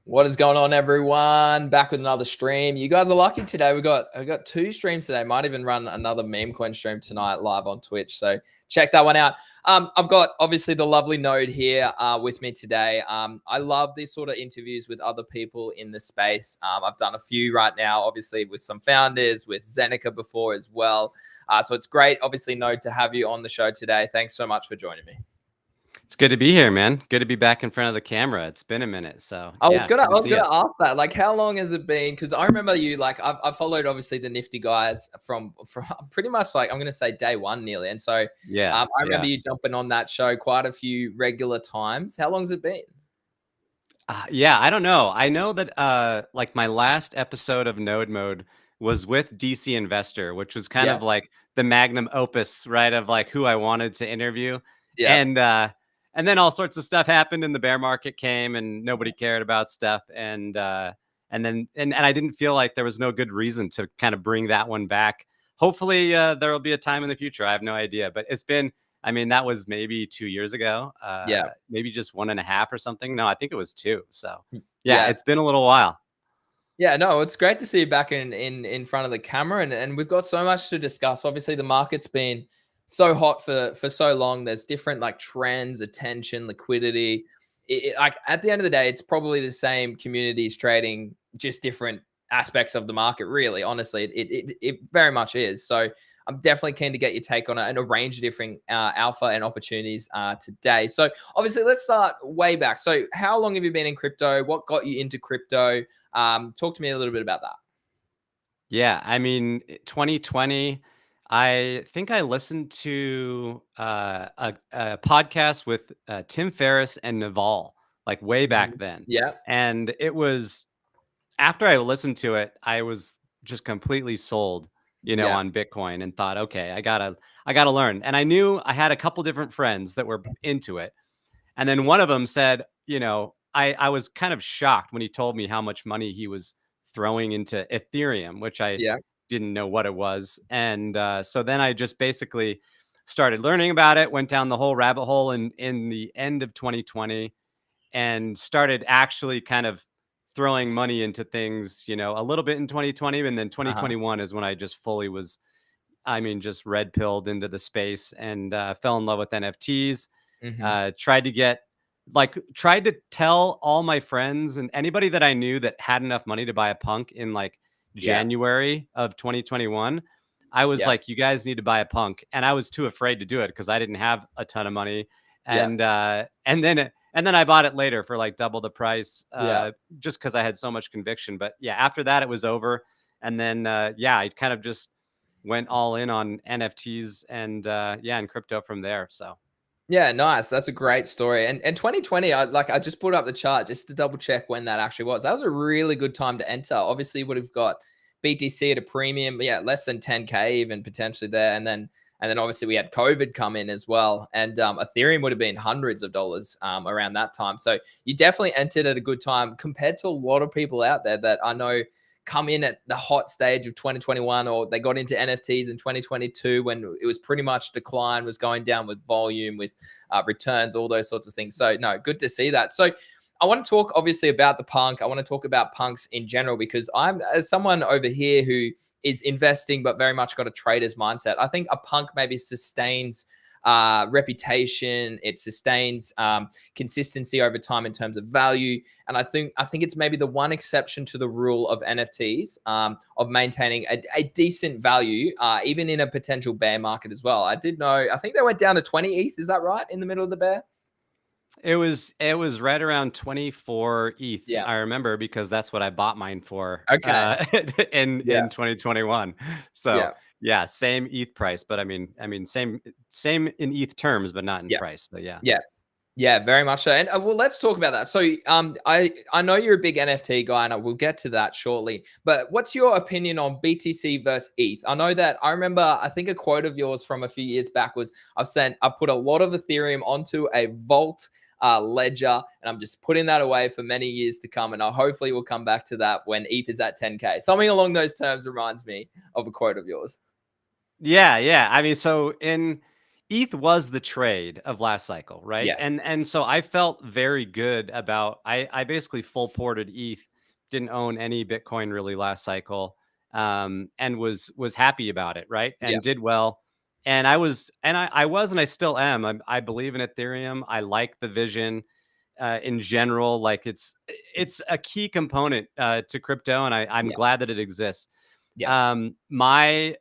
What is going on, everyone? Back with another stream. You guys are lucky today. We got two streams today. Might even run another Memecoin stream tonight live on Twitch. So check that one out. I've got obviously the lovely Node here with me today. I love these sort of interviews with other people in the space. I've done a few right now, obviously with some founders, with Zeneca before as well. So it's great, obviously, Node, to have you on the show today. Thanks so much for joining me. It's good to be here, man. Good to be back in front of the camera. It's been a minute, so I was yeah, gonna good to see you. ask that. Like, how long has it been? Because I remember you. Like, I've followed obviously the Nifty guys from pretty much like I'm gonna say day one nearly. And so, Yeah, I remember you jumping on that show quite a few regular times. How long's it been? Yeah, I don't know. I know that like my last episode of Node Mode was with DC Investor, which was kind of like the magnum opus, right, of like who I wanted to interview. Yeah. And then all sorts of stuff happened, and the bear market came, and nobody cared about stuff, and then I didn't feel like there was no good reason to kind of bring that one back. Hopefully, there will be a time in the future. I have no idea, but it's been. I mean, that was maybe 2 years ago. Maybe just 1.5 or something. No, I think it was 2. So yeah, it's been a little while. Yeah, no, it's great to see you back in front of the camera, and we've got so much to discuss. Obviously, the market's been so hot for so long. There's different like trends, attention, liquidity. Like at the end of the day, it's probably the same communities trading, just different aspects of the market. Really, honestly, it very much is. So I'm definitely keen to get your take on it and a range of different alpha and opportunities today. So obviously, let's start way back. So how long have you been in crypto? What got you into crypto? Talk to me a little bit about that. Yeah, I mean, 2020. I think I listened to a podcast with Tim Ferriss and Naval like way back then, Yeah. and it was after I listened to it, I was just completely sold, on Bitcoin and thought, okay, I gotta learn. And I knew I had a couple different friends that were into it. And then one of them said, I was kind of shocked when he told me how much money he was throwing into Ethereum, which I didn't know what it was. And so then I just basically started learning about it, went down the whole rabbit hole in the end of 2020 and started actually kind of throwing money into things, a little bit in 2020. And then 2021 is when I just fully was, just red pilled into the space and fell in love with NFTs. Tried to tell all my friends and anybody that I knew that had enough money to buy a punk in like January of 2021. I was like, you guys need to buy a punk. And I was too afraid to do it because I didn't have a ton of money. And then I bought it later for like double the price, just because I had so much conviction. But yeah, after that, it was over. And then, I kind of just went all in on NFTs and crypto from there. So. Yeah, nice. That's a great story. And 2020, I just put up the chart just to double check when that actually was. That was a really good time to enter. Obviously, would have got BTC at a premium, but yeah, less than 10K even potentially there. And then obviously we had COVID come in as well. And Ethereum would have been hundreds of dollars around that time. So you definitely entered at a good time compared to a lot of people out there that I know come in at the hot stage of 2021, or they got into NFTs in 2022 when it was pretty much decline, was going down with volume, with returns, all those sorts of things. So no, good to see that. So I want to talk obviously about the punk. I want to talk about punks in general, because I'm, as someone over here who is investing but very much got a trader's mindset, I think a punk maybe sustains reputation, it sustains consistency over time in terms of value. And I think it's maybe the one exception to the rule of NFTs, of maintaining a decent value, even in a potential bear market as well. I think they went down to 20 ETH. Is that right? In the middle of the bear? It was right around 24 ETH. Yeah. I remember because that's what I bought mine for. Okay. In 2021. So yeah, same ETH price, but I mean same in ETH terms, but not in price. So yeah. Yeah, very much so. And well, let's talk about that. So I know you're a big NFT guy, and we'll get to that shortly. But what's your opinion on BTC versus ETH? I know that I remember, I think a quote of yours from a few years back was, I've put a lot of Ethereum onto a vault ledger, and I'm just putting that away for many years to come. And I hopefully will come back to that when ETH is at 10K. Something along those terms reminds me of a quote of yours. Yeah. I mean, so in ETH was the trade of last cycle, right? Yes. And so I felt very good about I basically full ported ETH, didn't own any Bitcoin really last cycle, and was happy about it, right? Yeah. And did well. And I was and I still am. I believe in Ethereum. I like the vision in general. Like it's a key component to crypto, and I'm Yeah. glad that it exists. Yeah. My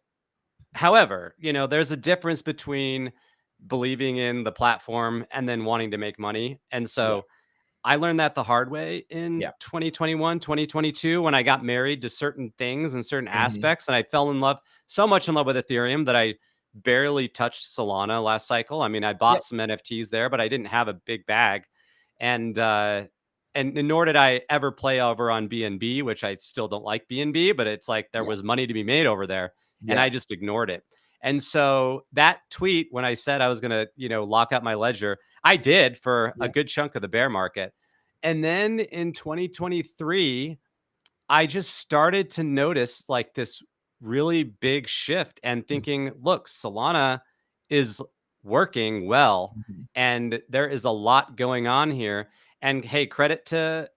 However, there's a difference between believing in the platform and then wanting to make money. And Yeah. so I learned that the hard way in Yeah. 2021, 2022, when I got married to certain things and certain Hmm. aspects. And I fell in love, so much in love with Ethereum that I barely touched Solana last cycle. I mean, I Yeah. bought some NFTs there, but I didn't have a big bag. And, and nor did I ever play over on BNB, which I still don't like BNB, but it's like there Yeah. was money to be made over there, and Yeah. I just ignored it. And so that tweet, when I said I was going to, lock up my ledger, I did for a Yeah. good chunk of the bear market. And then in 2023, I just started to notice like this really big shift and thinking, look, Solana is working well Mhm. and there is a lot going on here. And hey, credit to,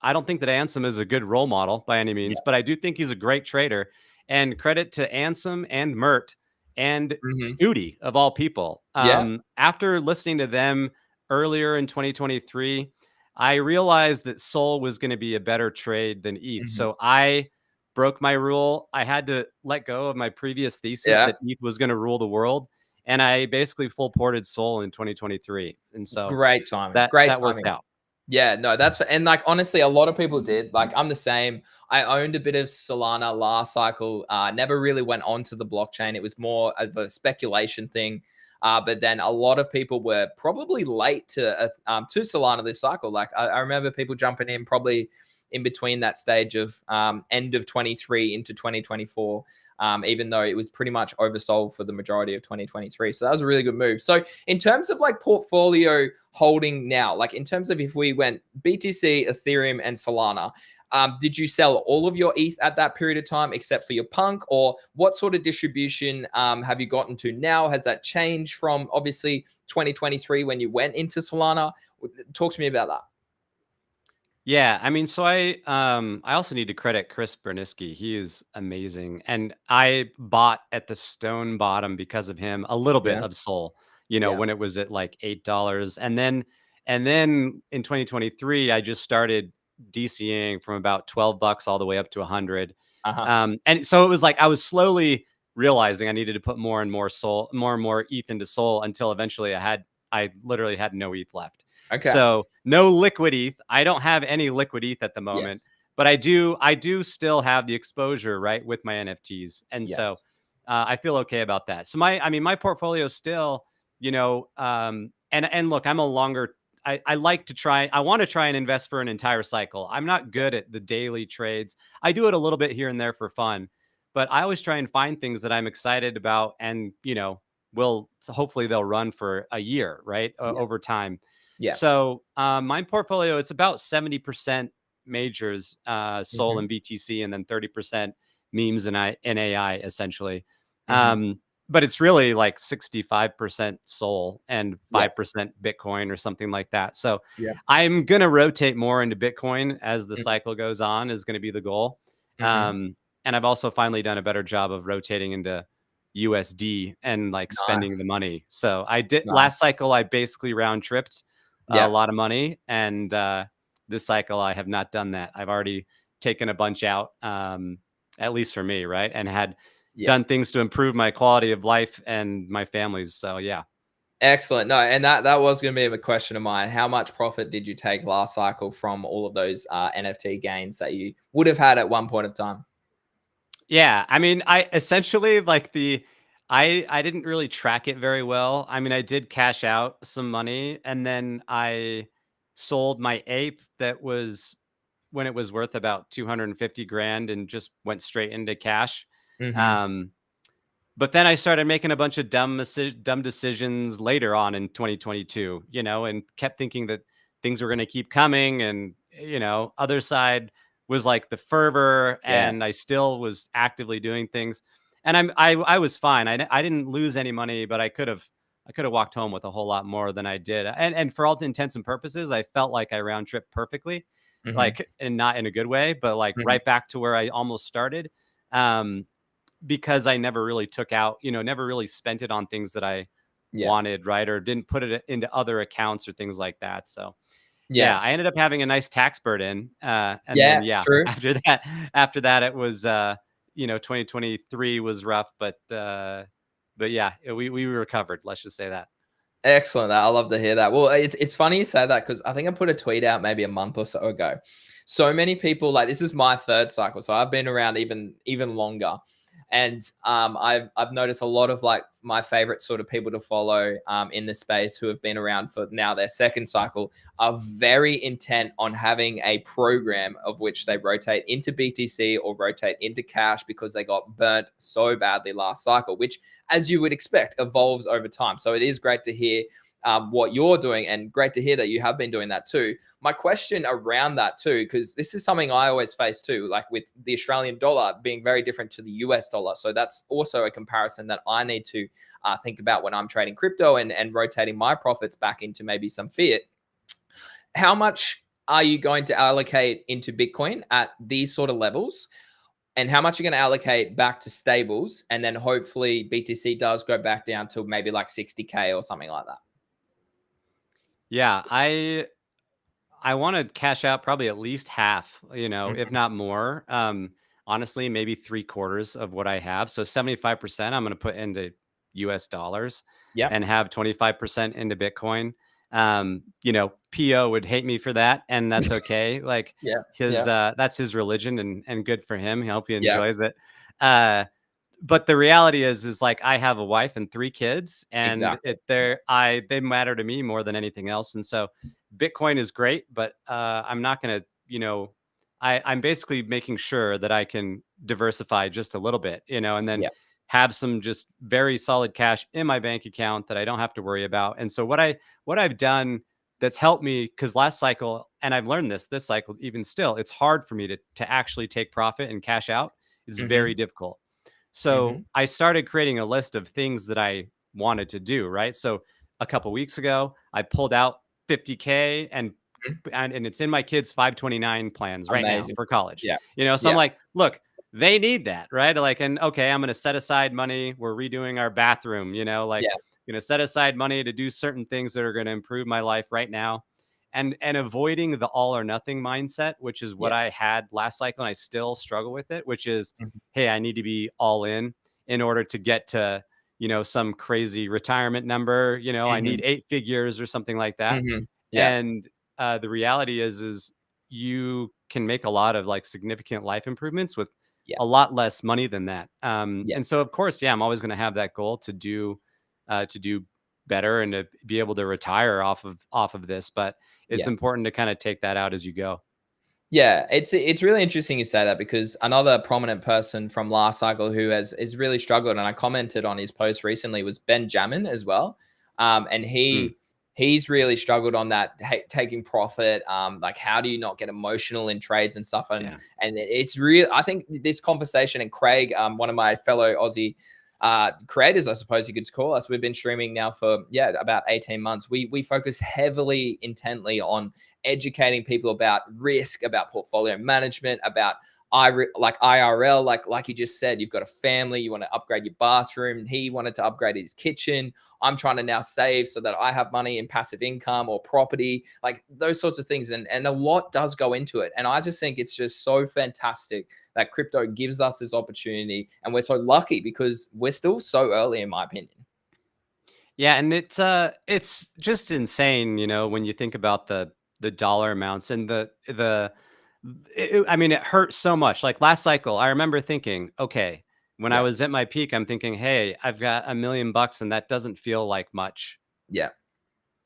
I don't think that Ansem is a good role model by any Yeah. means, but I do think he's a great trader. And credit to Ansem and Mert and Hmm. Udi of all people. Yeah. After listening to them earlier in 2023, I realized that Sol was going to be a better trade than ETH. Hmm. So I broke my rule. I had to let go of my previous thesis Yeah. that ETH was going to rule the world. And I basically full ported Sol in 2023. And so Great timing. that Great that worked timing. out. Yeah, no, and like honestly, a lot of people did. Like I'm the same. I owned a bit of Solana last cycle. Never really went onto the blockchain. It was more of a speculation thing. But then a lot of people were probably late to Solana this cycle. Like I remember people jumping in probably in between that stage of end of 23 into 2024. Even though it was pretty much oversold for the majority of 2023. So that was a really good move. So in terms of like portfolio holding now, like in terms of if we went BTC, Ethereum, and Solana, did you sell all of your ETH at that period of time except for your Punk? Or what sort of distribution have you gotten to now? Has that changed from obviously 2023 when you went into Solana? Talk to me about that. Yeah, I mean, so I also need to credit Chris Berniski. He is amazing. And I bought at the stone bottom because of him a little bit Yeah. of Soul, Yeah. when it was at like $8. And then in 2023, I just started DCing from about $12 all the way up to 100. Uh huh. And so it was like I was slowly realizing I needed to put more and more Soul, more and more ETH into Soul until eventually I literally had no ETH left. Okay. So no liquid ETH. I don't have any liquid ETH at the moment, Yes. but I do still have the exposure, right, with my NFTs. And so Yes. I feel okay about that. So my portfolio still, and look, I'm a longer, I like to try, I want to try and invest for an entire cycle. I'm not good at the daily trades. I do it a little bit here and there for fun, but I always try and find things that I'm excited about and, will so hopefully they'll run for a year, right, Yeah. over time. Yeah. So my portfolio, it's about 70% majors, Sol Hmm. and BTC, and then 30% memes and AI, essentially. Hmm. Um, but it's really like 65% Sol and Yeah. 5% Bitcoin or something like that. So Yeah. I'm going to rotate more into Bitcoin as the cycle goes on, is going to be the goal. Hmm. And I've also finally done a better job of rotating into USD and like spending the Nice. money. So I did last Nice. cycle, I basically round tripped a Yeah. lot of money. And this cycle, I have not done that. I've already taken a bunch out, at least for me, right? And had Yeah. done things to improve my quality of life and my family's. So yeah. Excellent. No, and that was going to be a question of mine. How much profit did you take last cycle from all of those NFT gains that you would have had at one point of time? Yeah, I mean, I essentially like I didn't really track it very well. I mean, I did cash out some money and then I sold my ape that was when it was worth about 250 grand and just went straight into cash. Hmm. Um, but then I started making a bunch of dumb decisions later on in 2022, and kept thinking that things were going to keep coming. And, other side was like the fervor, Yeah. and I still was actively doing things. And I was fine. I didn't lose any money, but I could have I could have walked home with a whole lot more than I did. And for all intents and purposes, I felt like I round trip perfectly, Hmm. like, and not in a good way, but like Hmm. right back to where I almost started. Um, because I never really took out, never really spent it on things that I Yeah. wanted, right? Or didn't put it into other accounts or things like that. So yeah, Yeah. I ended up having a nice tax burden. And Yeah. then yeah, True. after that it was 2023 was rough, but yeah, we recovered. Let's just say that. Excellent. I love to hear that. Well, it's funny you say that because I think I put a tweet out maybe a month or so ago. So many people, like, this is my third cycle, so I've been around even longer, and I've noticed a lot of like my favorite sort of people to follow in the space who have been around for now their second cycle are very intent on having a program of which they rotate into BTC or rotate into cash because they got burnt so badly last cycle, which, as you would expect, evolves over time. So it is great to hear what you're doing, and great to hear that you have been doing that too. My question around that too, because this is something I always face too, like with the Australian dollar being very different to the US dollar. So that's also a comparison that I need to think about when I'm trading crypto and rotating my profits back into maybe some fiat. How much are you going to allocate into Bitcoin at these sort of levels? And how much you're going to allocate back to stables, and then hopefully BTC does go back down to maybe like 60K or something like that. Yeah, I want to cash out probably at least half, if Mhm. not more. Honestly, maybe three quarters of what I have. So 75% I'm going to put into US dollars Yep. and have 25% into Bitcoin. PO would hate me for that, and that's okay. Like Yeah. his Yeah. that's his religion, and good for him. I hope he Yeah. enjoys it. Uh but the reality is like I have a wife and three kids, and Exactly. they matter to me more than anything else. And so Bitcoin is great, but I'm not going to, I'm basically making sure that I can diversify just a little bit, and then Yeah. have some just very solid cash in my bank account that I don't have to worry about. And so what I've done that's helped me, because last cycle, and I've learned this cycle even still, it's hard for me to actually take profit and cash out. It's Hmm. very difficult. So Hmm. I started creating a list of things that I wanted to do, right? So a couple weeks ago, I pulled out 50K, and it's in my kids' 529 plans right now Amazing. for college. Yeah. So I'm Yeah. like, look, they need that, right? Like, and okay, I'm going to set aside money. We're redoing our bathroom, like, Yeah. set aside money to do certain things that are going to improve my life right now. And avoiding the all or nothing mindset, which is what Yeah. I had last cycle, and I still struggle with it, which is, Mhm. hey, I need to be all in order to get to, some crazy retirement number. I need Mhm. 8 figures or something like that. Mhm. Yeah. And the reality is you can make a lot of like significant life improvements with Yeah. a lot less money than that. Yeah. And so of course, yeah, I'm always going to have that goal to do better and to be able to retire off of this. But it's Yeah. important to kind of take that out as you go. Yeah, it's really interesting you say that, because another prominent person from last cycle who has really struggled, and I commented on his post recently, was Benjamin as well, and Mm, he's really struggled on that, taking profit. Like, how do you not get emotional in trades and stuff? And yeah. it's real. I think this conversation, and Craig, one of my fellow Aussie creators, I suppose you could call us. We've been streaming now for about 18 months. We focus heavily, intently on educating people about risk, about portfolio management, about like IRL, like you just said, you've got a family, you want to upgrade your bathroom. He wanted to upgrade his kitchen. I'm trying to now save so that I have money in passive income or property, like those sorts of things. And a lot does go into it. And I just think it's just so fantastic that crypto gives us this opportunity. And we're so lucky because we're still so early, in my opinion. Yeah, and it's just insane, when you think about the dollar amounts and I mean, it hurts so much. Like last cycle, I remember thinking, okay, when I Yeah. was at my peak, I'm thinking, hey, I've got $1 million and that doesn't feel like much. Yeah.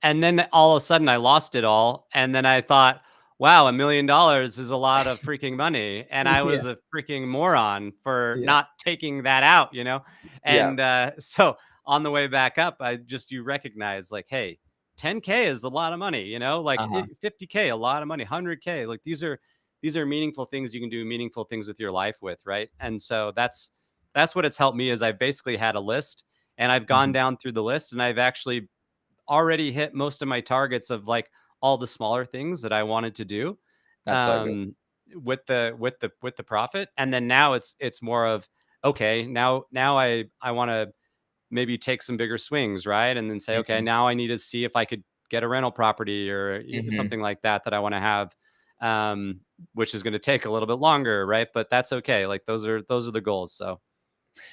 And then all of a sudden I lost it all. And then I thought, wow, $1 million is a lot of freaking money. And I Yeah. was a freaking moron for Yeah. not taking that out. Yeah. And so on the way back up, you recognize like, hey, 10K is a lot of money, like Uh-huh. 50K, a lot of money, 100K. Like these are meaningful things you can do meaningful things with your life with, right? And so that's what it's helped me is I basically had a list, and I've gone down through the list, and I've actually already hit most of my targets of like all the smaller things that I wanted to do, That's so good. um, with the profit. And then now it's more of, okay, now I want to maybe take some bigger swings, right? And then say, okay, Mhm, now I need to see if I could get a rental property or mhm. something like that that I want to have, um, which is going to take a little bit longer, right? But that's okay. Like those are the goals. So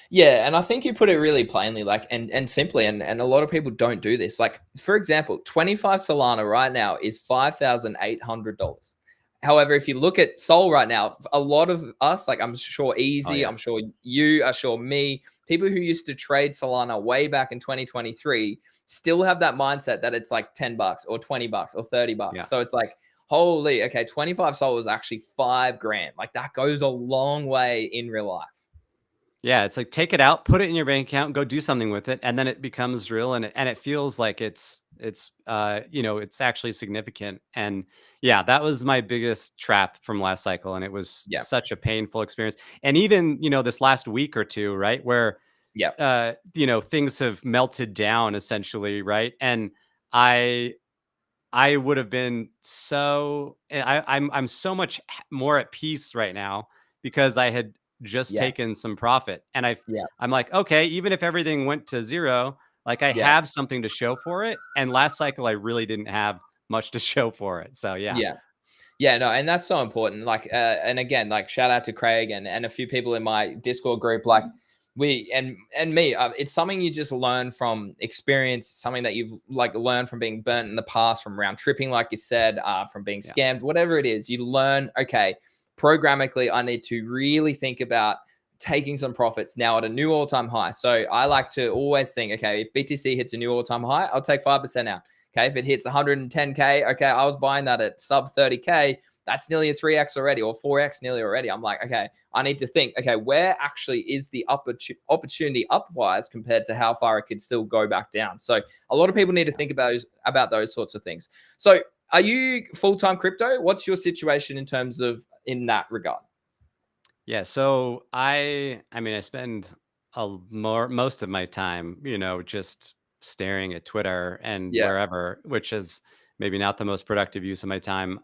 Yeah, and I think you put it really plainly, like and simply, and a lot of people don't do this. Like, for example, 25 Solana right now is $5,800. However, if you look at Sol right now, a lot of us, like I'm sure oh Easy, yeah, I'm sure you, I'm sure me, people who used to trade Solana way back in 2023 still have that mindset that it's like $10 or $20 or $30. yeah. So it's like, holy, okay, 25 Sol is actually 5 grand. Like that goes a long way in real life. Yeah, it's like take it out, put it in your bank account, go do something with it, and then it becomes real, and it feels like it's actually significant. And yeah, that was my biggest trap from last cycle, and it was Yeah. such a painful experience. And even this last week or two, right, where Yeah. things have melted down essentially, right, and I I would have been I'm so much more at peace right now because I had just taken Yes. some profit, and Yeah. I'm like, okay, even if everything went to zero, like I Yeah. have something to show for it. And last cycle, I really didn't have much to show for it. So yeah, Yeah. Yeah, no, and that's so important. Like, and again, like shout out to Craig and a few people in my Discord group. Like, we and me, it's something you just learn from experience. Something that you've like learned from being burnt in the past, from round tripping, like you said, from being yeah, scammed, whatever it is. You learn. Okay, programmatically, I need to really think about taking some profits now at a new all-time high. So I like to always think, okay, if BTC hits a new all-time high, I'll take 5% out. Okay, if it hits 110K, okay, I was buying that at sub 30K. That's nearly a 3x already or 4x nearly already. I'm like, okay, I need to think, okay, where actually is the opportunity upwise compared to how far it could still go back down? So a lot of people need to yeah. think about those sorts of things. So are you full-time crypto? What's your situation in terms of in that regard? Yeah, so I mean I spend most of my time, just staring at Twitter and Yeah. wherever, which is maybe not the most productive use of my time.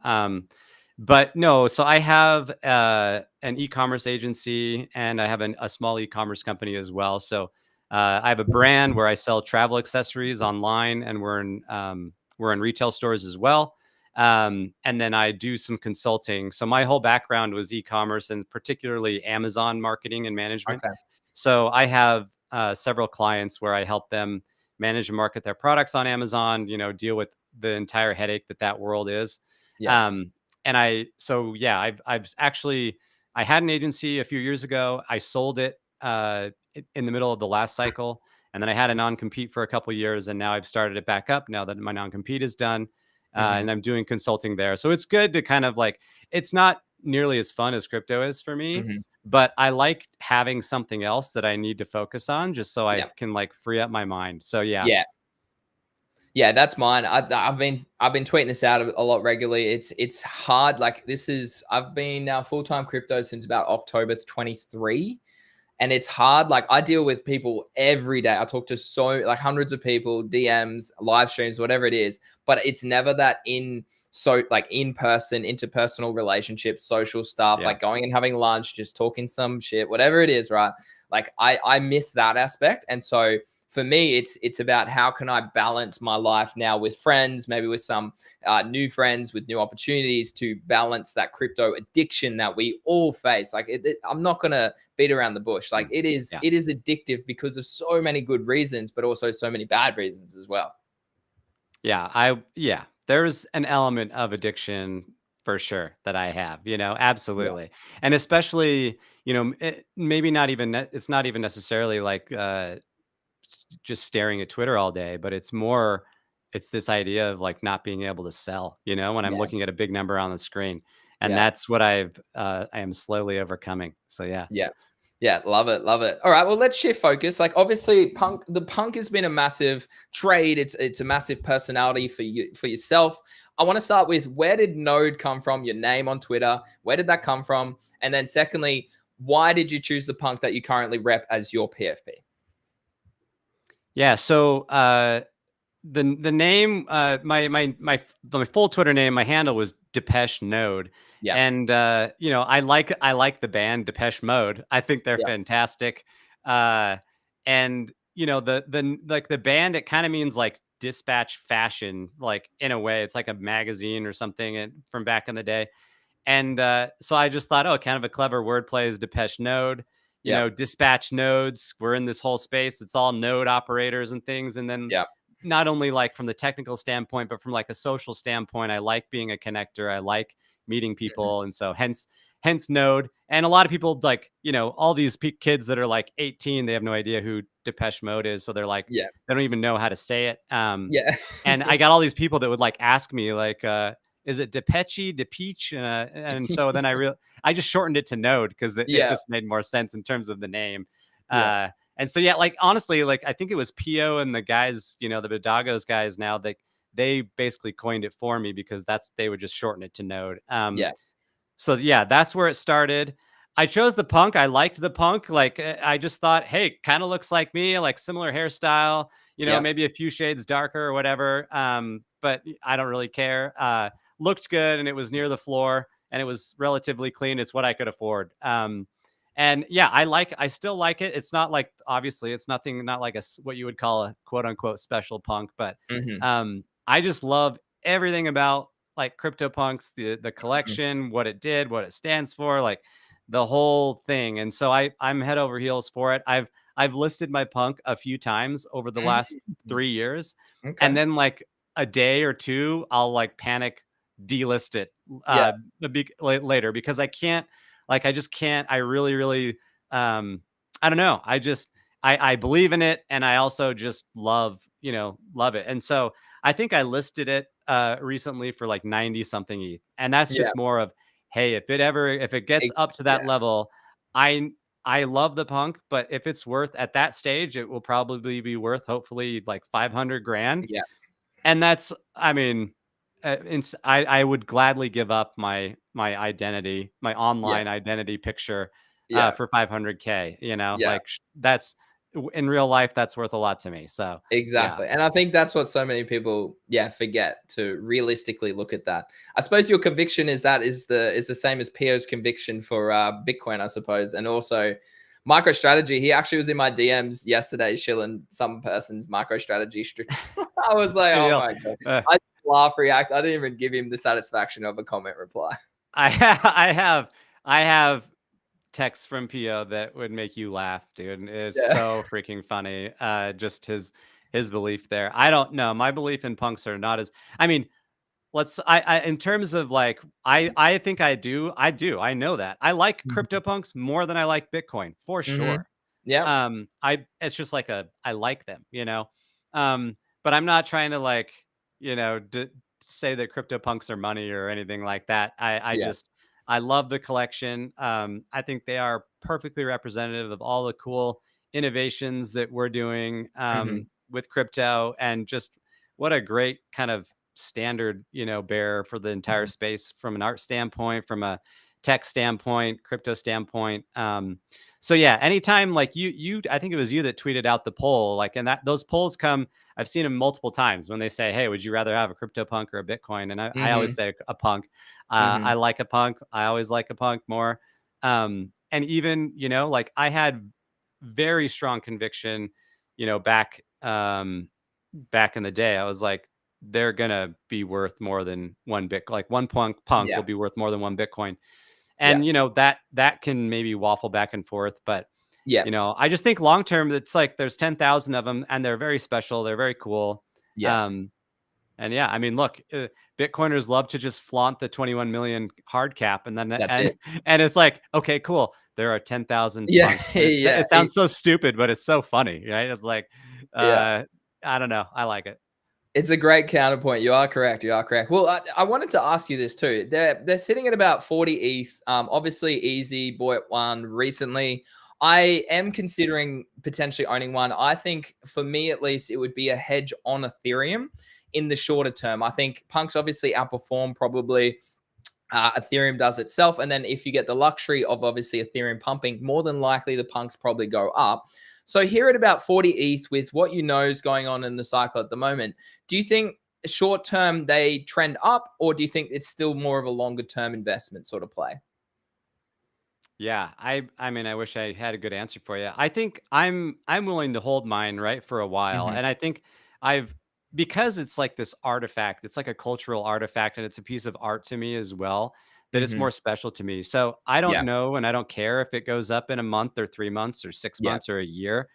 But no, so I have an e-commerce agency, and I have a small e-commerce company as well. So I have a brand where I sell travel accessories online, and we're in retail stores as well. And then I do some consulting. So my whole background was e-commerce, and particularly Amazon marketing and management. Okay. So I have several clients where I help them manage and market their products on Amazon. Deal with the entire headache that world is. Yeah. Um, and yeah, I've actually I had an agency a few years ago. I sold it in the middle of the last cycle, and then I had a non-compete for a couple years, and now I've started it back up now that my non-compete is done, Hmm. and I'm doing consulting there. So it's good to kind of like, it's not nearly as fun as crypto is for me, Hmm. but I like having something else that I need to focus on just so I Yeah. can like free up my mind. So yeah, Yeah. Yeah, that's mine. I've been tweeting this out a lot regularly. It's hard. Like this is I've been now full time crypto since about October 23, and it's hard. Like I deal with people every day. I talk to like hundreds of people, DMs, live streams, whatever it is. But it's never that like in person, interpersonal relationships, social stuff, yeah, like going and having lunch, just talking some shit, whatever it is, right? Like I miss that aspect, and so for me, it's about how can I balance my life now with friends, maybe with some new friends, with new opportunities to balance that crypto addiction that we all face. Like I'm not gonna beat around the bush. Like mm, it is yeah. it is addictive because of so many good reasons, but also so many bad reasons as well. Yeah, there's an element of addiction for sure that I have, Yeah. absolutely. And especially, maybe not even it's not even necessarily like just staring at Twitter all day, but it's this idea of like not being able to sell, when I'm Yeah. looking at a big number on the screen. And Yeah. that's what I am slowly overcoming. So yeah. Yeah. Yeah, love it, love it. All right, well, let's shift focus. Like, obviously, the punk has been a massive trade. It's a massive personality for you for yourself. I want to start with where did Node come from? Your name on Twitter. Where did that come from? And then, secondly, why did you choose the punk that you currently rep as your PFP? Yeah. So the name, my full Twitter name, my handle was Depeche Node, Yeah. and I like the band Depeche Mode. I think they're Yeah. fantastic, uh, and the band, it kind of means like dispatch fashion, like in a way, it's like a magazine or something from back in the day. And so I just thought, oh, kind of a clever wordplay is Depeche Node, Yeah. dispatch nodes. We're in this whole space. It's all node operators and things. And then Yeah. not only like from the technical standpoint, but from like a social standpoint, I like being a connector. I like meeting Mhm. people. And so hence node. And a lot of people like, all these kids that are like 18, they have no idea who Depeche Mode is. So they're like, Yeah. they don't even know how to say it. Yeah. And I got all these people that would like ask me like, is it Depeche, Depeach? And so then I just shortened it to Node because it Yeah. just made more sense in terms of the name. Yeah. And so yeah, like honestly, like I think it was Pio and the guys, the Bodagos guys now, they basically coined it for me because they would just shorten it to Node. Yeah. So yeah, that's where it started. I chose the punk. I liked the punk. Like I just thought, hey, kind of looks like me, like similar hairstyle, Yeah. maybe a few shades darker or whatever. But I don't really care. Looked good and it was near the floor and it was relatively clean. It's what I could afford. And yeah, I still like it. It's not like, obviously it's not like what you would call a quote unquote special punk, but Mhm. I just love everything about like CryptoPunks, the Mhm. collection, what it did, what it stands for, like the whole thing. And so I'm head over heels for it. I've listed my punk a few times over the last Mhm. 3 years, and Okay. then like a day or two, I'll like panic delist it Yeah. later because I can't, like I just can't. I really really I don't know. I believe in it, and I also just love it. And so I think I listed it recently for like 90 something ETH. And that's Yeah. just more of, hey, if it gets up to Yeah. that level, I I love the punk, but if it's worth at that stage, it will probably be worth hopefully like 500 grand. Yeah. And that's, I mean, I would gladly give up my identity, my Yeah. online identity picture, Yeah. for 500K. Yeah. Like that's in real life, that's worth a lot to me. So yeah. Exactly. And I think that's what so many people, yeah, forget to realistically look at that. I suppose your conviction is the same as Pio's conviction for Bitcoin, I suppose. And also MicroStrategy. He actually was in my DMs yesterday shilling some person's MicroStrategy. I was like, oh Yeah. my God. Uh, I laugh, react. I didn't even give him the satisfaction of a comment reply. I have texts from Pio that would make you laugh, dude. And it's Yeah. so freaking funny. Just his belief there. I don't know. My belief in punks are not as. I mean, I in terms of like I think I know that I like Mhm. CryptoPunks more than I like Bitcoin for Mhm. sure. Yeah. I It's just like I like them, but I'm not trying to like, say that CryptoPunks are money or anything like that. Yeah. I love the collection. I think they are perfectly representative of all the cool innovations that we're doing Mhm. with crypto, and just what a great kind of standard, bearer for the entire Mhm. space from an art standpoint, from a tech standpoint, crypto standpoint. So yeah, anytime like I think it was you that tweeted out the poll, like, and that those polls come, I've seen them multiple times when they say, hey, would you rather have a crypto punk or a Bitcoin? And I always Mhm. say a punk. I Mhm. like a punk. I always like a punk more. And even, like I had very strong conviction, back in the day. I was like, they're gonna be worth more than one Bitcoin. Like one punk will Yeah. be worth more than one Bitcoin. Yeah. And that can maybe waffle back and forth, but Yeah. I just think long term, it's like there's 10,000 of them, and they're very special. They're very cool. Yeah. Um, and yeah, I mean, look, Bitcoiners love to just flaunt the 21 million hard cap, and then That's it. and it's like, okay, cool. There are 10,000 Yeah. punks, and Yeah. it sounds so stupid, but it's so funny, right? It's like, Yeah. uh, I don't know, I like it. It's a great counterpoint. You are correct. You are correct. Well, I wanted to ask you this too. They're sitting at about 40 ETH. Obviously, Easy bought one recently. I am considering potentially owning one. I think for me at least, it would be a hedge on Ethereum in the shorter term. I think Punk's obviously outperform probably. Ethereum does itself. And then if you get the luxury of obviously Ethereum pumping, more than likely the punks probably go up. So here at about 40 ETH, with what you know is going on in the cycle at the moment, do you think short term they trend up, or do you think it's still more of a longer term investment sort of play? Yeah, I mean, I wish I had a good answer for you. I think I'm willing to hold mine, right, for a while. Hmm. And I think I've because it's like this artifact, it's like a cultural artifact and it's a piece of art to me as well, that it's Hmm. more special to me. So I don't Yeah. know and I don't care if it goes up in a month or 3 months or 6 Yeah. months or a year.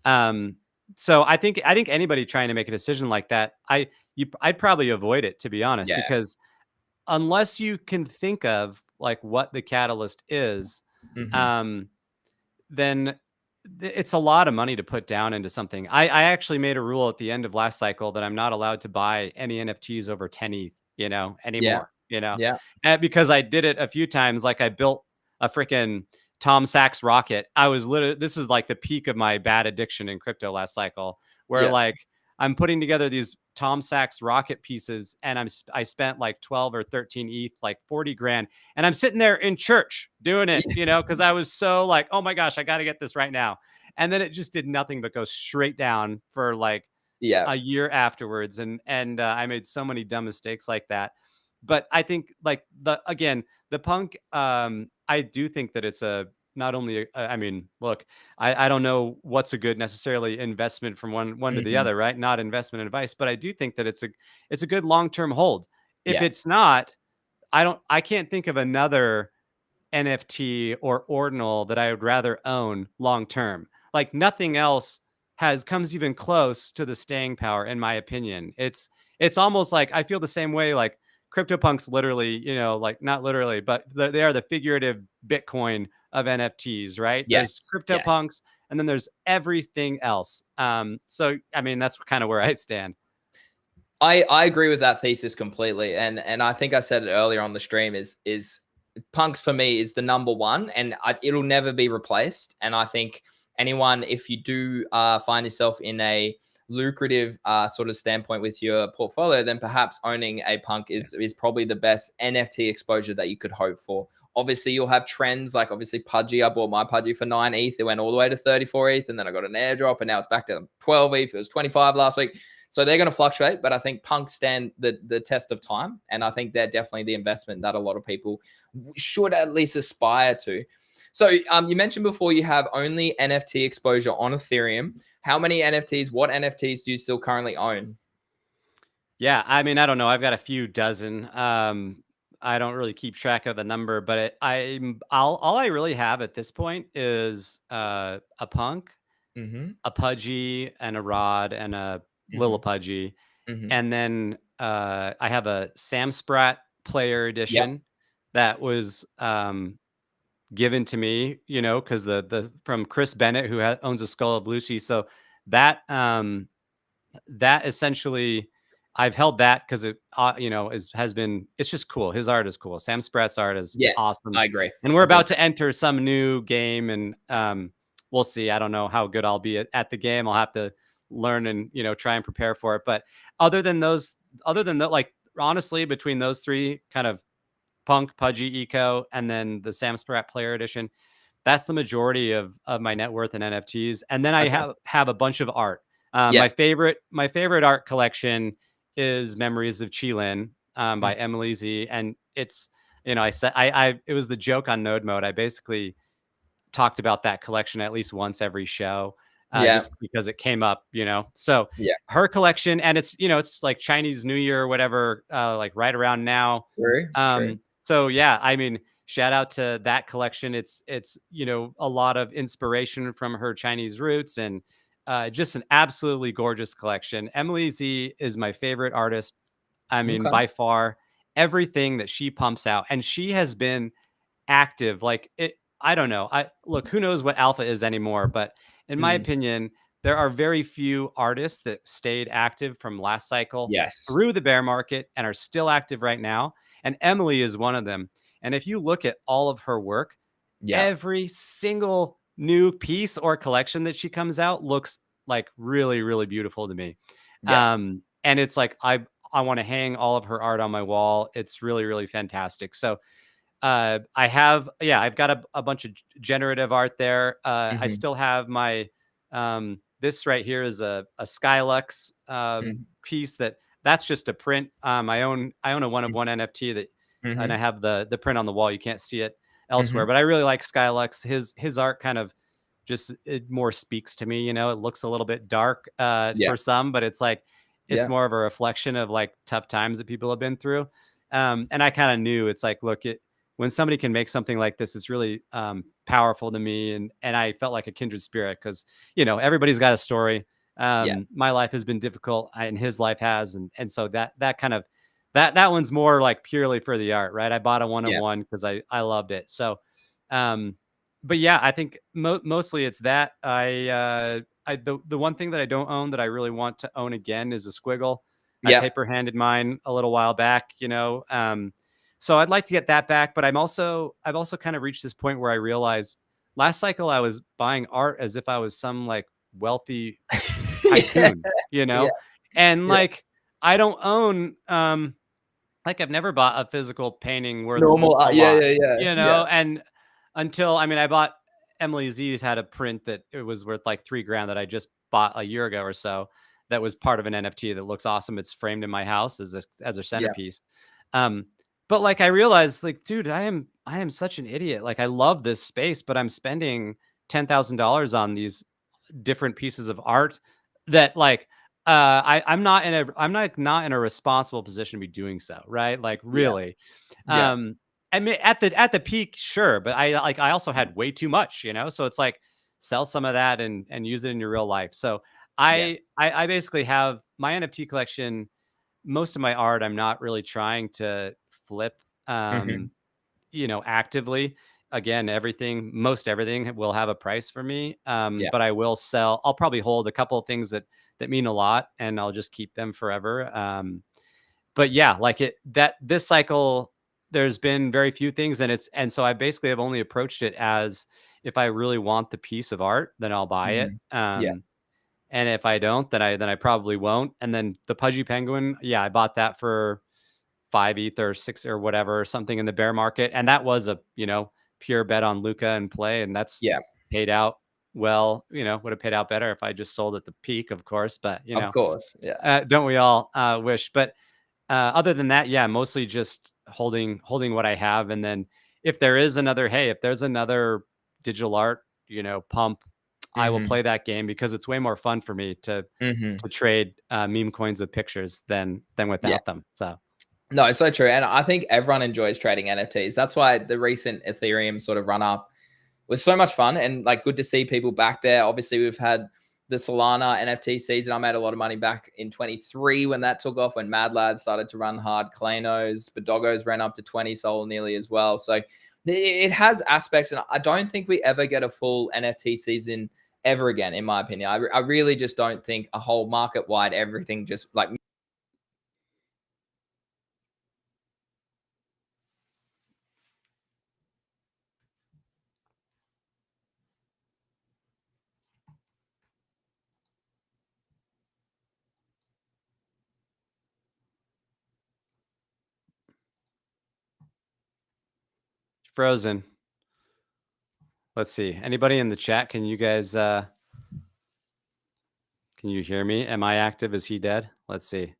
Um so I think anybody trying to make a decision like that, I'd probably avoid it, to be honest, Yeah. because unless you can think of like what the catalyst is, Hmm. um, then it's a lot of money to put down into something. I actually made a rule at the end of last cycle that I'm not allowed to buy any NFTs over 10 ETH, Yeah. anymore, Yeah. because I did it a few times. Like I built a freaking Tom Sachs rocket. I was literally, this is like the peak of my bad addiction in crypto last cycle, where Yeah. like I'm putting together these Tom Sachs rocket pieces and I spent like 12 or 13 ETH, like 40 grand. And I'm sitting there in church doing it, because I was so like, oh my gosh, I got to get this right now. And then it just did nothing but go straight down for like Yeah. a year afterwards. And I made so many dumb mistakes like that. But I think like the punk, I do think that it's a not only I mean, look, I don't know what's a good necessarily investment from one to the Hmm. other, right? Not investment advice, but I do think that it's a good long-term hold. If Yeah. it's not, I can't think of another NFT or ordinal that I would rather own long term. Like nothing else has comes even close to the staying power, in my opinion. It's almost like I feel the same way. Like CryptoPunks, literally, like not literally, but they are the figurative Bitcoin of NFTs, right? There's Yes. Yes. CryptoPunks, and then there's everything else. So I mean, that's kind of where I stand. I agree with that thesis completely, and I think I said it earlier on the stream is punks for me is the number one, and it'll never be replaced. And I think anyone, if you do find yourself in a lucrative sort of standpoint with your portfolio, then perhaps owning a punk is probably the best NFT exposure that you could hope for. Obviously, you'll have trends like obviously Pudgy. I bought my Pudgy for 9 ETH. It went all the way to 34 ETH, and then I got an airdrop, and now it's back to 12 ETH. It was 25 last week. So they're going to fluctuate, but I think punks stand the test of time, and I think they're definitely the investment that a lot of people should at least aspire to. So you mentioned before you have only NFT exposure on Ethereum. How many NFTs? What NFTs do you still currently own? Yeah, I mean, I don't know. I've got a few dozen. I don't really keep track of the number, but all I really have at this point is a punk, Mm-hmm. a pudgy, and a rod, and a Mm-hmm. little pudgy, Mm-hmm. and then I have a Sam Sprat Player Yep. Edition that was given to me, because the from Chris Bennett, who owns a Skull of Lucy. So that that essentially I've held that because it has been, it's just cool. His art is cool. Sam Spratt's art is Yeah, awesome. I agree. And we're I do. about to enter some new game, and we'll see. I don't know how good I'll be at the game. I'll have to learn and try and prepare for it. But other than those, other than that, like honestly, between those three kind of punk, pudgy, eco, and then the Sam Spratt Player Edition, that's the majority of my net worth in NFTs. And then I Okay. have a bunch of art. Yeah. My favorite art collection is Memories of Chilin, Mm. by Emily Z. And it's, I said I it was the joke on Node Mode. I basically talked about that collection at least once every show, Yeah. just because it came up, So Yeah. her collection, and it's like Chinese New Year or whatever, like right around now. True. True. So yeah, I mean, shout out to that collection. It's a lot of inspiration from her Chinese roots, and just an absolutely gorgeous collection. Emily Z is my favorite artist. I mean, Okay. by far, everything that she pumps out, and she has been active. Like it, I don't know. I look, who knows what alpha is anymore, but in my Mm. opinion, there are very few artists that stayed active from last cycle Yes. through the bear market and are still active right now. And Emily is one of them. And if you look at all of her work, Yeah. every single new piece or collection that she comes out looks like really, really beautiful to me. Yeah. And it's like I want to hang all of her art on my wall. It's really, really fantastic. So I've got a bunch of generative art there. I Hmm. still have my This right here is a Skylux Mhm, piece that's just a print. I own a one of one NFT that, and I mhm, have the print on the wall. You can't see it elsewhere, mhm. but I really like Skylux. His art kind of just it more speaks to me. It looks a little bit dark Yeah, for some, but it's like it's yeah, more of a reflection of like tough times that people have been through. And I kind of knew it's like, look, when somebody can make something like this, it's really powerful to me, and I felt like a kindred spirit because everybody's got a story. yeah, My life has been difficult, and his life has, and so that kind of that one's more like purely for the art, right? I bought a one of yeah, one because I loved it. So, um, but yeah, I think mostly it's that the one thing that I don't own that I really want to own again is a squiggle. I yeah. paper handed mine a little while back, so I'd like to get that back. But I've also kind of reached this point where I realized last cycle I was buying art as if I was some like wealthy Yeah, tycoon, yeah, and yeah. like I don't own like I've never bought a physical painting worth Normal, a yeah, lot, yeah, yeah, yeah, and until I mean I bought Emily Z's had a print that it was worth like 3 grand that I just bought a year ago or so that was part of an NFT that looks awesome. It's framed in my house as a yeah. centerpiece. Um, but like I realized like, dude, I am such an idiot. Like I love this space, but I'm spending $10,000 on these different pieces of art that like I'm not in a responsible position to be doing so, right? Like Yeah, really. yeah, I mean at the peak, sure, but I also had way too much, so it's like sell some of that and use it in your real life. So yeah. I basically have my NFT collection. Most of my art I'm not really trying to flip Mhm. um actively. Again, most everything will have a price for me. Yeah. But I'll probably hold a couple of things that mean a lot and I'll just keep them forever. But yeah, like this cycle, there's been very few things and so I basically have only approached it as if I really want the piece of art, then I'll buy it. Mhm. Yeah, And if I don't, then I probably won't. And then the Pudgy Penguin, yeah, I bought that for 5 ETH or 6 or whatever, something in the bear market. And that was a, pure bet on Luca and play. And that's yeah. paid out well, would have paid out better if I just sold at the peak, of course. But, Of course, yeah. don't we all wish? But other than that, yeah, mostly just holding what I have. And then if there's another digital art, pump, I will Mhm, play that game because it's way more fun for me to mhm. trade meme coins with pictures than Yeah. without them. So No, it's so true, and I think everyone enjoys trading NFTs. That's why the recent Ethereum sort of run up was so much fun and like good to see people back there. Obviously, we've had the Solana NFT season. I made a lot of money back in 23 when that took off, when Mad Lads started to run hard. Klanos, Badogos ran up to 20 sold nearly as well. So it has aspects, and I don't think we ever get a full NFT season ever again, in my opinion. I really just don't think a whole market wide everything just like frozen. Let's see. Anybody in the chat? Can you hear me? Am I active? Is he dead? Let's see.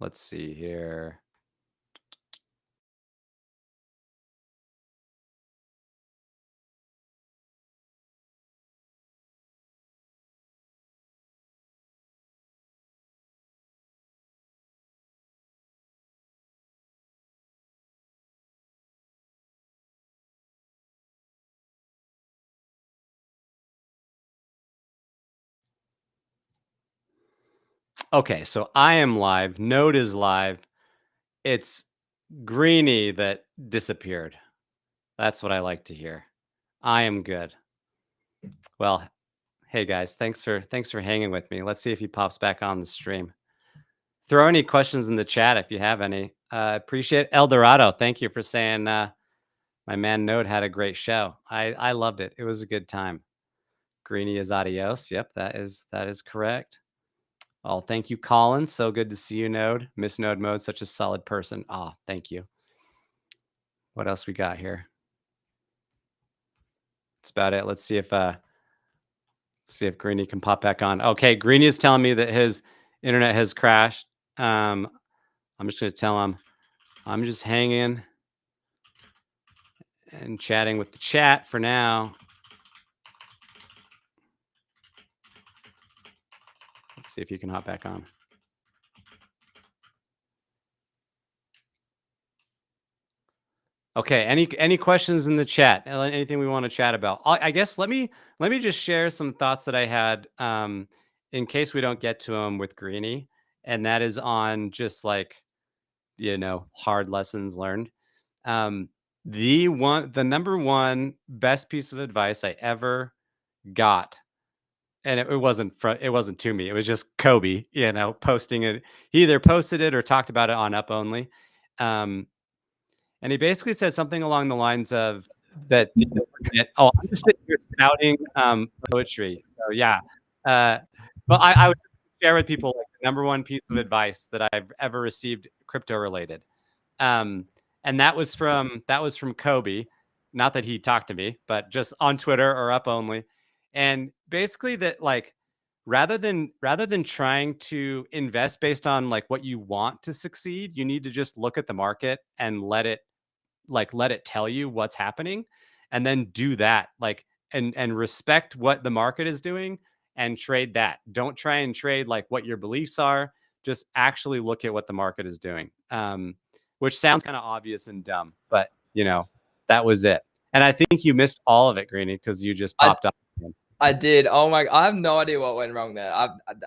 Let's see here. Okay, so I am live. Node is live. It's Greeny that disappeared. That's what I like to hear. I am good. Well, hey guys, thanks for hanging with me. Let's see if he pops back on the stream. Throw any questions in the chat if you have any. Appreciate El Dorado. Thank you for saying my man Node had a great show. I loved it. It was a good time. Greeny is adios. Yep, that is correct. Oh, thank you, Colin. So good to see you, Node. Miss Node Mode, such a solid person. Oh, thank you. What else we got here? That's about it. Let's see if Greeny can pop back on. Okay, Greeny is telling me that his internet has crashed. I'm just gonna tell him I'm just hanging and chatting with the chat for now. Let's see if you can hop back on. Okay. Any questions in the chat? Anything we want to chat about? I guess let me just share some thoughts that I had in case we don't get to them with Greeny, and that is on just like hard lessons learned. Um, the number one best piece of advice I ever got, and it wasn't to me. It was just Kobe, posting it. He either posted it or talked about it on Up Only. Um, and he basically said something along the lines of that. Oh, I'm just sitting here spouting poetry. So yeah, uh, but I would share with people like the number one piece of advice that I've ever received crypto related, um, and that was from Kobe. Not that he talked to me, but just on Twitter or Up Only, and basically that like rather than trying to invest based on like what you want to succeed, you need to just look at the market and let it tell you what's happening, and then do that, like, and respect what the market is doing and trade that. Don't try and trade like what your beliefs are. Just actually look at what the market is doing, which sounds kind of obvious and dumb, but that was it. And I think you missed all of it, Greeny, because you just I popped up again. I did. Oh my! I have no idea what went wrong there.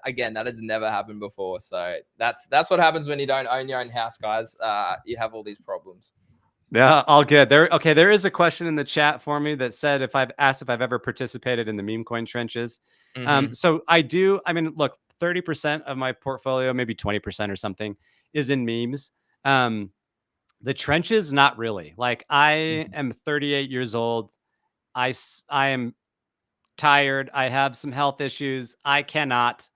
Again, that has never happened before. So that's what happens when you don't own your own house, guys. You have all these problems. Yeah, all good. There is a question in the chat for me that said if I've ever participated in the meme coin trenches. Mm-hmm. So I do. I mean, look, 30% of my portfolio, maybe 20% or something, is in memes. The trenches, not really. Like, I Mm-hmm. am 38 years old. I am tired. I have some health issues. I cannot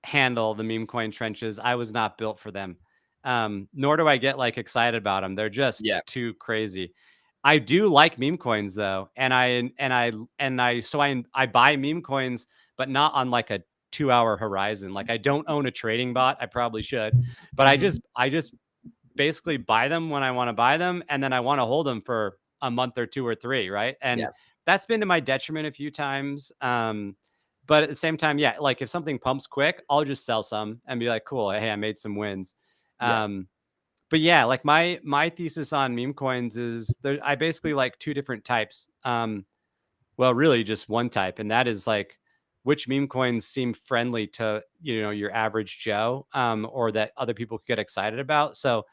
handle the meme coin trenches. I was not built for them. Nor do I get like excited about them. They're just Yeah. too crazy. I do like meme coins though, and I buy meme coins, but not on like a 2 hour horizon. Like, I don't own a trading bot. I probably should, but I Mm-hmm. just I just basically buy them when I want to buy them, and then I want to hold them for a month or two or three, right? And Yeah. that's been to my detriment a few times. But at the same time, yeah, like if something pumps quick, I'll just sell some and be like, cool, hey, I made some wins. Yeah. Um, but yeah, like my thesis on meme coins is I basically like two different types. Well, really just one type, and that is like which meme coins seem friendly to your average Joe, or that other people could get excited about. So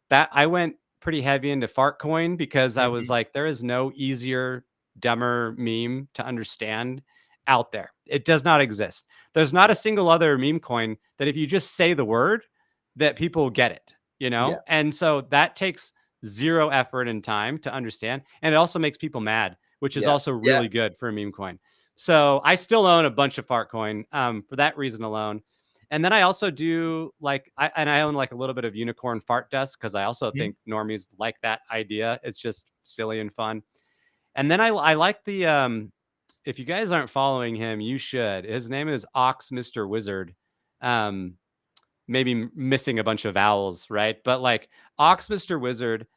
that I went pretty heavy into fart coin because I was Mm-hmm. like, there is no easier, dumber meme to understand out there. It does not exist. There's not a Yeah. single other meme coin that if you just say the word, that people get it, Yeah. And so that takes zero effort and time to understand. And it also makes people mad, which is Yeah. also Yeah. really good for a meme coin. So I still own a bunch of fart coin, for that reason alone. And then I also do like I own like a little bit of unicorn fart dust because I also Mhm. think normies like that idea. It's just silly and fun. And then I like the if you guys aren't following him, you should. His name is Ox Mr. Wizard. Um, maybe missing a bunch of vowels, right? But like Ox Mr. Wizard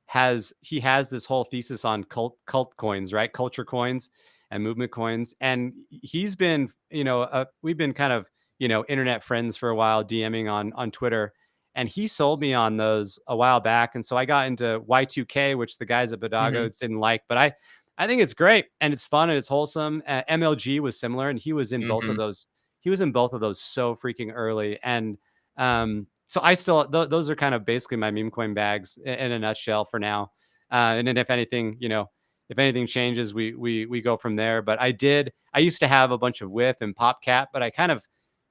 has this whole thesis on cult coins, right? Culture coins and movement coins. And he's been, we've been kind of, internet friends for a while, DMing on Twitter. And he sold me on those a while back. And so I got into Y2K, which the guys at Mhm. Bodagos didn't like, but I think it's great and it's fun and it's wholesome. MLG was similar, and he was in both of Mhm. those. He was in both of those so freaking early. And so I still those are kind of basically my meme coin bags in a nutshell for now. And then if anything changes, we go from there. But I used to have a bunch of Whiff and PopCap, but I kind of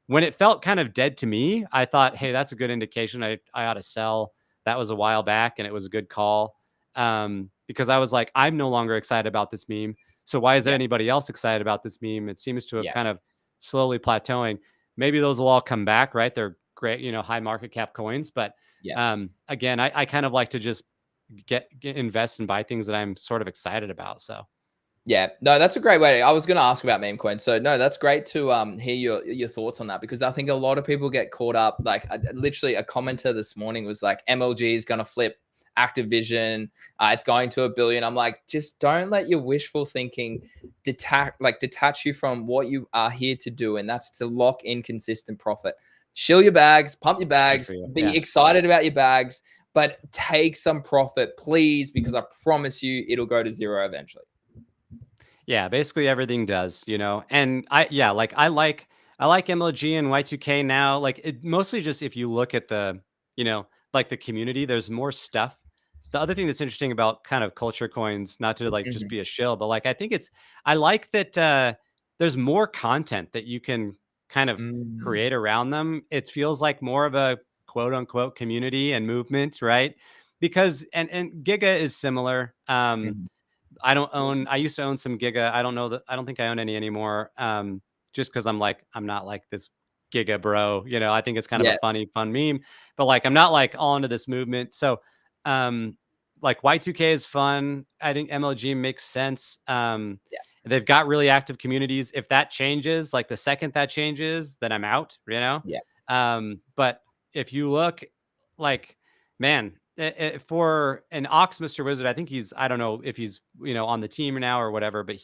when it felt kind of dead to me, I thought, hey, that's a good indication. I ought to sell. That was a while back, and it was a good call, because I was like, I'm no longer excited about this meme. So why is Yeah. anybody else excited about this meme? It seems to have Yeah. kind of slowly plateauing. maybe those will all come back, right? They're great, high market cap coins. But Yeah. again, I kind of like to just invest and buy things that I'm sort of excited about. So Yeah, no, that's a great way. I was going to ask about meme coins, so no, that's great to hear your thoughts on that, because I think a lot of people get caught up. Like, literally, a commenter this morning was like, "MLG is going to flip Activision. It's going to 1 billion." I'm like, just don't let your wishful thinking detach you from what you are here to do, and that's to lock in consistent profit. Shill your bags, pump your good for bags, you. be Yeah. excited about your bags, but take some profit, please, because I promise you, it'll go to zero eventually. Yeah, basically everything does, And I like MLG and Y2K now. Like it mostly just if you look at the, like the community, there's more stuff. The other thing that's interesting about kind of culture coins, not to like just Mhm. be a shill, but like I like that there's more content that you can kind of Mm. create around them. It feels like more of a quote unquote community and movement, right? Because and Giga is similar. Mhm. I used to own some Giga. I don't think I own any anymore. Just because I'm not like this Giga bro. I think it's kind of a Yeah, fun meme, but like, I'm not like all into this movement. So, um, like Y2K is fun. I think MLG makes sense. yeah, They've got really active communities. If that changes, like the second that changes, then I'm out, yeah, But if you look like, man, for an Ox Mr. Wizard, I think I don't know if he's, on the team now or whatever, but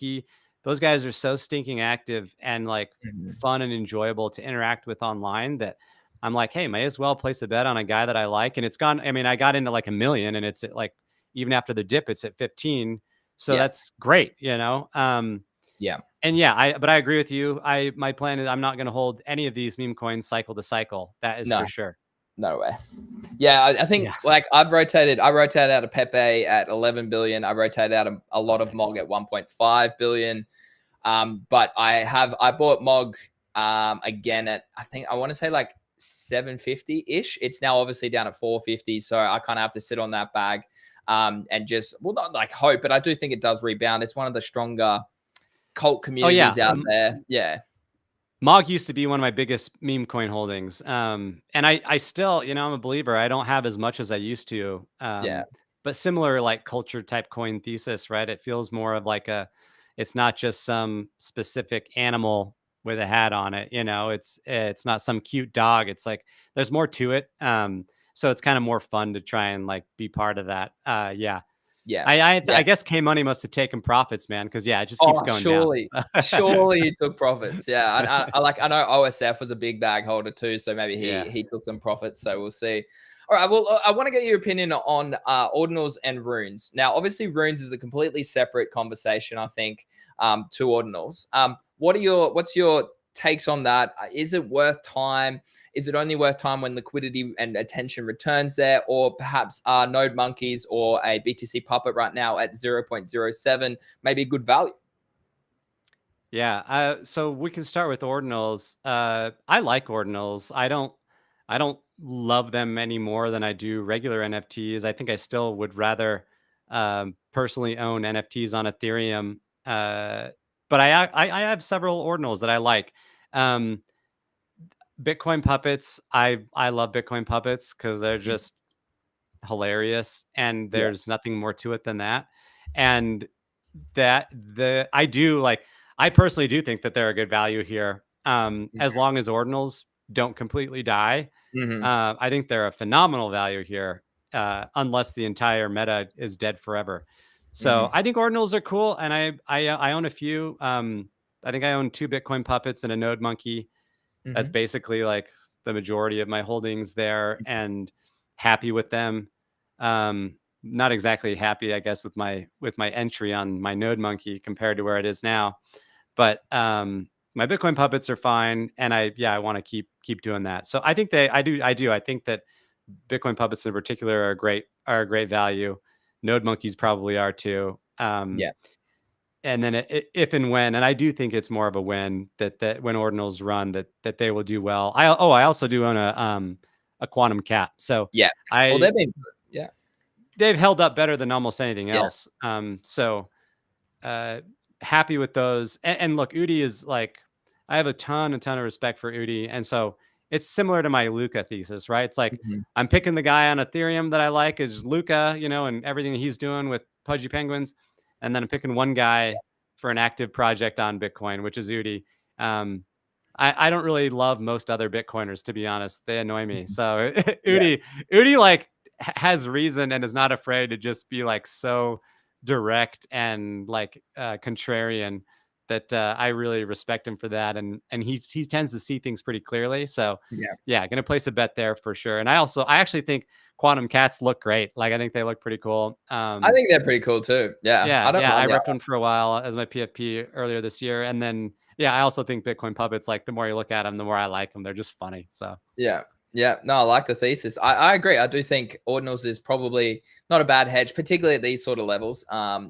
those guys are so stinking active and like mhm. fun and enjoyable to interact with online that I'm like, hey, may as well place a bet on a guy that I like. And it's gone. I mean, I got into like 1 million and it's at like, even after the dip, it's at 15. So Yeah, that's great. yeah. And yeah, but I agree with you. My plan is I'm not going to hold any of these meme coins cycle to cycle. That is No, for sure. no way. Yeah, I think Yeah. like I rotated out of Pepe at 11 billion. I rotated out a lot of Nice. Mog at 1.5 billion. But I bought Mog again at, I think I want to say like 750 ish. It's now obviously down at 450, so I kind of have to sit on that bag. And just, well, not like hope, but I do think it does rebound. It's one of the stronger cult Oh yeah. communities out there. Yeah. Mog used to be one of my biggest meme coin holdings. And I still, I'm a believer. I don't have as much as I used to. Yeah. But similar like culture type coin thesis, right? It feels more of like it's not just some specific animal with a hat on it. It's not some cute dog. It's like there's more to it. So it's kind of more fun to try and like be part of that. Yeah. Yeah. I Yeah. guess K Money must have taken profits, man, because yeah, it just keeps Oh, going down. surely he took profits. Yeah, I know OSF was a big bag holder too, so maybe Yeah. he took some profits. So we'll see. All right. Well, I want to get your opinion on ordinals and runes. Now, obviously, runes is a completely separate conversation, I think, to ordinals. What's your takes on that? Is it worth time? Is it only worth time when liquidity and attention returns there, or perhaps Node Monkeys or a BTC Puppet right now at 0.07, maybe a good value? Yeah. So we can start with ordinals. I like ordinals. I don't love them any more than I do regular NFTs. I think I still would rather personally own NFTs on Ethereum. But I have several ordinals that I like. Um, Bitcoin puppets. I love Bitcoin puppets because they're Mm, just hilarious and yeah. there's nothing more to it than that. And that the I do like I personally do think that they're a good value here. As long as ordinals don't completely die. Mhm. I think they're a phenomenal value here, unless the entire meta is dead forever. So Mhm. I think ordinals are cool, and I own a few. I think I own 2 Bitcoin puppets and a Node Monkey. That's Mhm. basically like the majority of my holdings there, and happy with them. Not exactly happy, I guess, with my entry on my Node Monkey compared to where it is now. But my Bitcoin puppets are fine, and I want to keep doing that. So I think I think that Bitcoin puppets in particular are a great value. Node monkeys probably are too. Yeah. And then if and when, and I do think it's more of a when that when ordinals run that they will do well. I also do own a quantum cat, so Yeah. Well, I they've been good. Yeah. they've held up better than almost anything Yeah. else. So uh, happy with those. And look, Udi is like I have a ton of respect for Udi, and so it's similar to my Luca thesis, right? It's like Mhm. I'm picking the guy on Ethereum that I like is Luca, and everything that he's doing with Pudgy Penguins, and then I'm picking one guy for an active project on Bitcoin, which is Udi. Um, I don't really love most other Bitcoiners, to be honest. They annoy me. Mhm. So Yeah. Udi like has reason and is not afraid to just be like so direct and like contrarian that I really respect him for that. And he tends to see things pretty clearly. So Yeah. yeah, gonna place a bet there for sure. And I actually think Quantum Cats look great. Like I think they look pretty cool. I think they're pretty cool too. Yeah. I Yeah, don't yeah, I mind the repped art. one for a while as my PFP earlier this year, and then yeah, I also think Bitcoin Puppets, like the more you look at them, the more I like them. They're just funny. So Yeah. Yeah. No, I like the thesis. I agree. I do think ordinals is probably not a bad hedge, particularly at these sort of levels.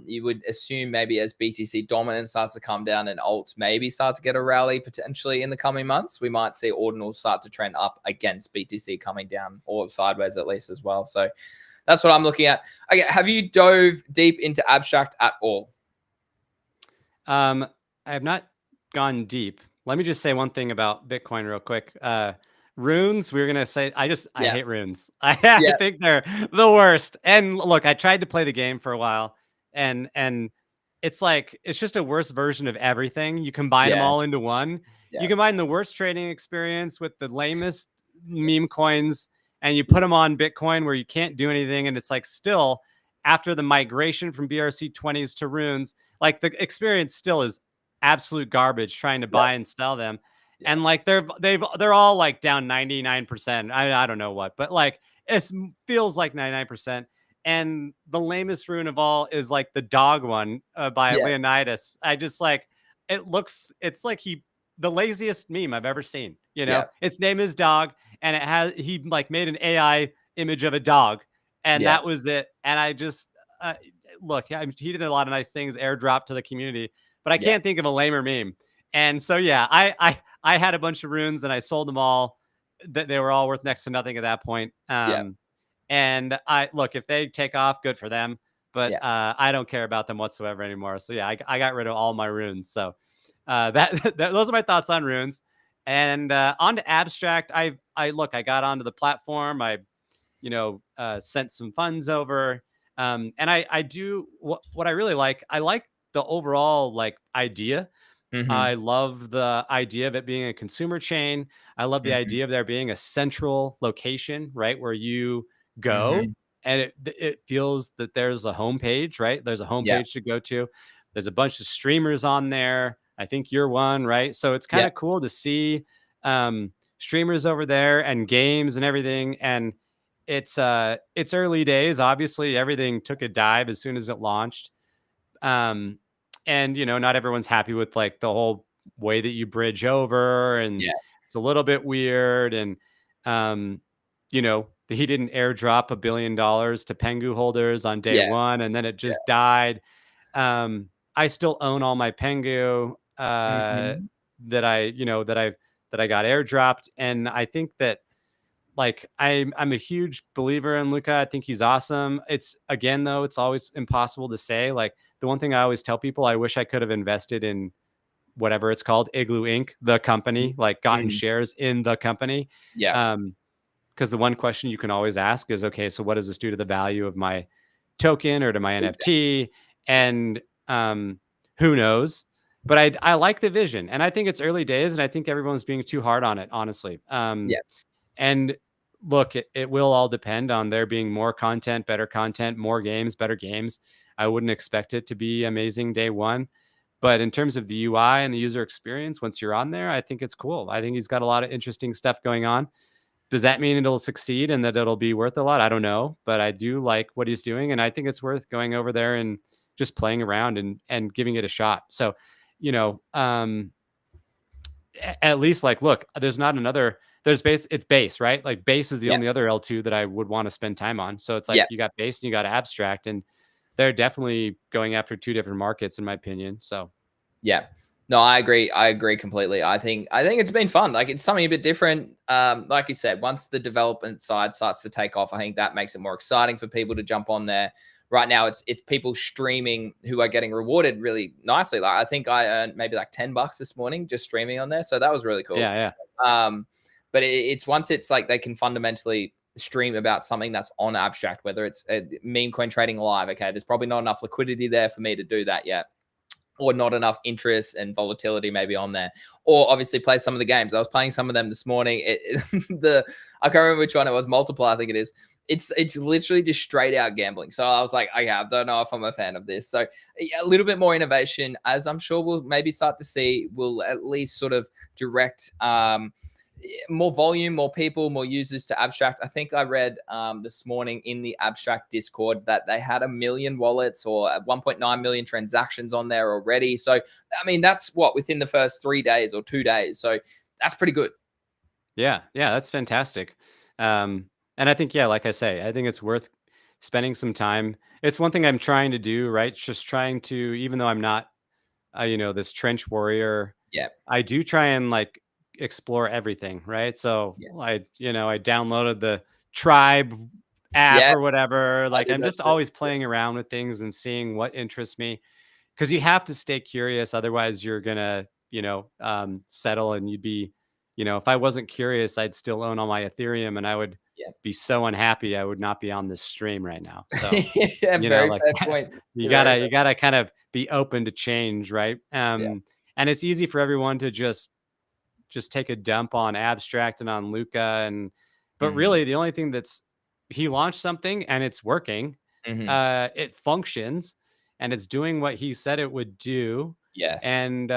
You would assume maybe as BTC dominance starts to come down and alts maybe start to get a rally potentially in the coming months, we might see ordinals start to trend up against BTC coming down or sideways at least as well. So that's what I'm looking at. Okay, have you dove deep into abstract at all? I have not gone deep. Let me just say one thing about Bitcoin real quick. Runes, we were gonna say I Yeah. hate runes. I Yeah. think they're the worst. And look, I tried to play the game for a while, and it's like it's just a worse version of everything. You combine them Yeah. all into one. You Yeah. combine the worst trading experience with the lamest meme coins, and you put them on Bitcoin where you can't do anything, and it's like still after the migration from BRC20s to runes, like the experience still is absolute garbage trying to Yeah. buy and sell them. Yeah. And like they're all like down 99%. I don't know what, but like it feels like 99%. And the lamest rune of all is like the dog one by Yeah. Leonidas. I just like it's like the laziest meme I've ever seen. Yeah. Its name is dog, and he like made an AI image of a dog, and Yeah. that was it. And I just uh, look, he did a lot of nice things, airdrop to the community, but I Yeah. can't think of a lamer meme. And so yeah, I had a bunch of runes and I sold them all. That they were all worth next to nothing at that point. Yeah. And I look, if they take off, good for them. But Yeah. I don't care about them whatsoever anymore. So yeah, I got rid of all my runes. So those are my thoughts on runes. And on to abstract. I got onto the platform. I sent some funds over. And I do what I really like. I like the overall like idea. Mhm. I love the idea of it being a consumer chain. I love the Mhm. idea of there being a central location, right, where you go Mhm. and it feels that there's a homepage, right? There's a Yeah. homepage to go to. There's a bunch of streamers on there. I think you're one, right? So it's kind Yeah. of cool to see streamers over there and games and everything. And it's early days. Obviously, everything took a dive as soon as it launched. Um, and not everyone's happy with like the whole way that you bridge over, and Yeah. it's a little bit weird. And he didn't airdrop $1 billion to Pengu holders on day Yeah. one, and then it Yeah. just died. I still own all my Pengu Mhm. that I got airdropped, and I think that like I'm a huge believer in Luca. I think he's awesome. It's again though, it's always impossible to say. Like the one thing I always tell people, I wish I could have invested in whatever it's called, Igloo Inc., the company, like gotten Mhm. shares in the company. Yeah. Um, because the one question you can always ask is, okay, so what does this do to the value of my token or to my NFT? And who knows? But I like the vision, and I think it's early days, and I think everyone's being too hard on it, honestly. Yeah. And look, it will all depend on there being more content, more games, better games. I wouldn't expect it to be amazing day one. But in terms of the UI and the user experience, once you're on there, I think it's cool. I think he's got a lot of interesting stuff going on. Does that mean it'll succeed and that it'll be worth a lot? I don't know, but I do like what he's doing, and I think it's worth going over there and just playing around and giving it a shot. So, you know, at least like, look, there's not another. There's base. It's base, right? Like base is the Yeah. only other L2 that I would want to spend time on. So it's like Yeah. you got base and you got abstract, and they're definitely going after two different markets, in my opinion. So Yeah. No, I agree. I agree completely. I think it's been fun. Like it's something a bit different. Like you said, once the development side starts to take off, I think that makes it more exciting for people to jump on there. Right now, it's people streaming who are getting rewarded really nicely. Like I think I earned maybe like $10 this morning just streaming on there, so that was really cool. Yeah, yeah. Um, but it's once it's like they can fundamentally stream about something that's on abstract, whether it's a meme coin trading live. Okay, there's probably not enough liquidity there for me to do that yet, or not enough interest and volatility maybe on there, or obviously play some of the games. I was playing some of them this morning. The I can't remember which one it was. Multiply, I think it is. It's literally just straight out gambling. So I was like, okay, I don't know if I'm a fan of this. So yeah, a little bit more innovation, as I'm sure we'll maybe start to see, will at least sort of direct more volume, more people, more users to abstract. I think I read this morning in the abstract Discord that they had 1 million wallets or 1.9 million transactions on there already. So, I mean, that's what within the first 3 days or 2 days. So that's pretty good. Yeah, yeah, that's fantastic. And I think, yeah, like I say, I think it's worth spending some time. It's one thing I'm trying to do, right? Just trying to, even though I'm not, this trench warrior, Yeah. I do try and like explore everything, right? So Yeah. I downloaded the Tribe app Yeah. or whatever. I Like did I'm that just too. always playing around with things and seeing what interests me because you have to stay curious. Otherwise, you're gonna, settle and you'd be, if I wasn't curious, I'd still own all my Ethereum and I would Yeah. be so unhappy. I would not be on this stream right now. So, Yeah. Very like fair point. you Very gotta fair. you gotta kind of be open to change, right? Yeah. And it's easy for everyone to just take a dump on abstract and on Luca but Mm. really the only thing that's he launched something and it's working. Hmm. It functions and it's doing what he said it would do. Yes. And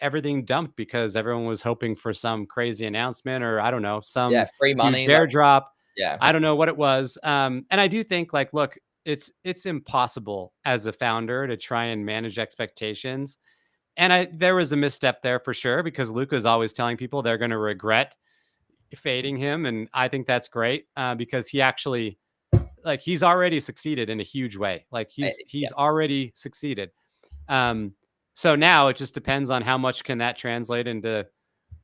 everything dumped because everyone was hoping for some crazy announcement or I don't know, Yeah. some Free huge money. Like, airdrop. yeah. I don't know what it was. And I do think like, look, it's impossible as a founder to try and manage expectations and there was a misstep there for sure because Luca's always telling people they're going to regret fading him, and I think that's great because he actually he's already succeeded in a huge way. Like Yeah. he's already succeeded. Um, so now it just depends on how much can that translate into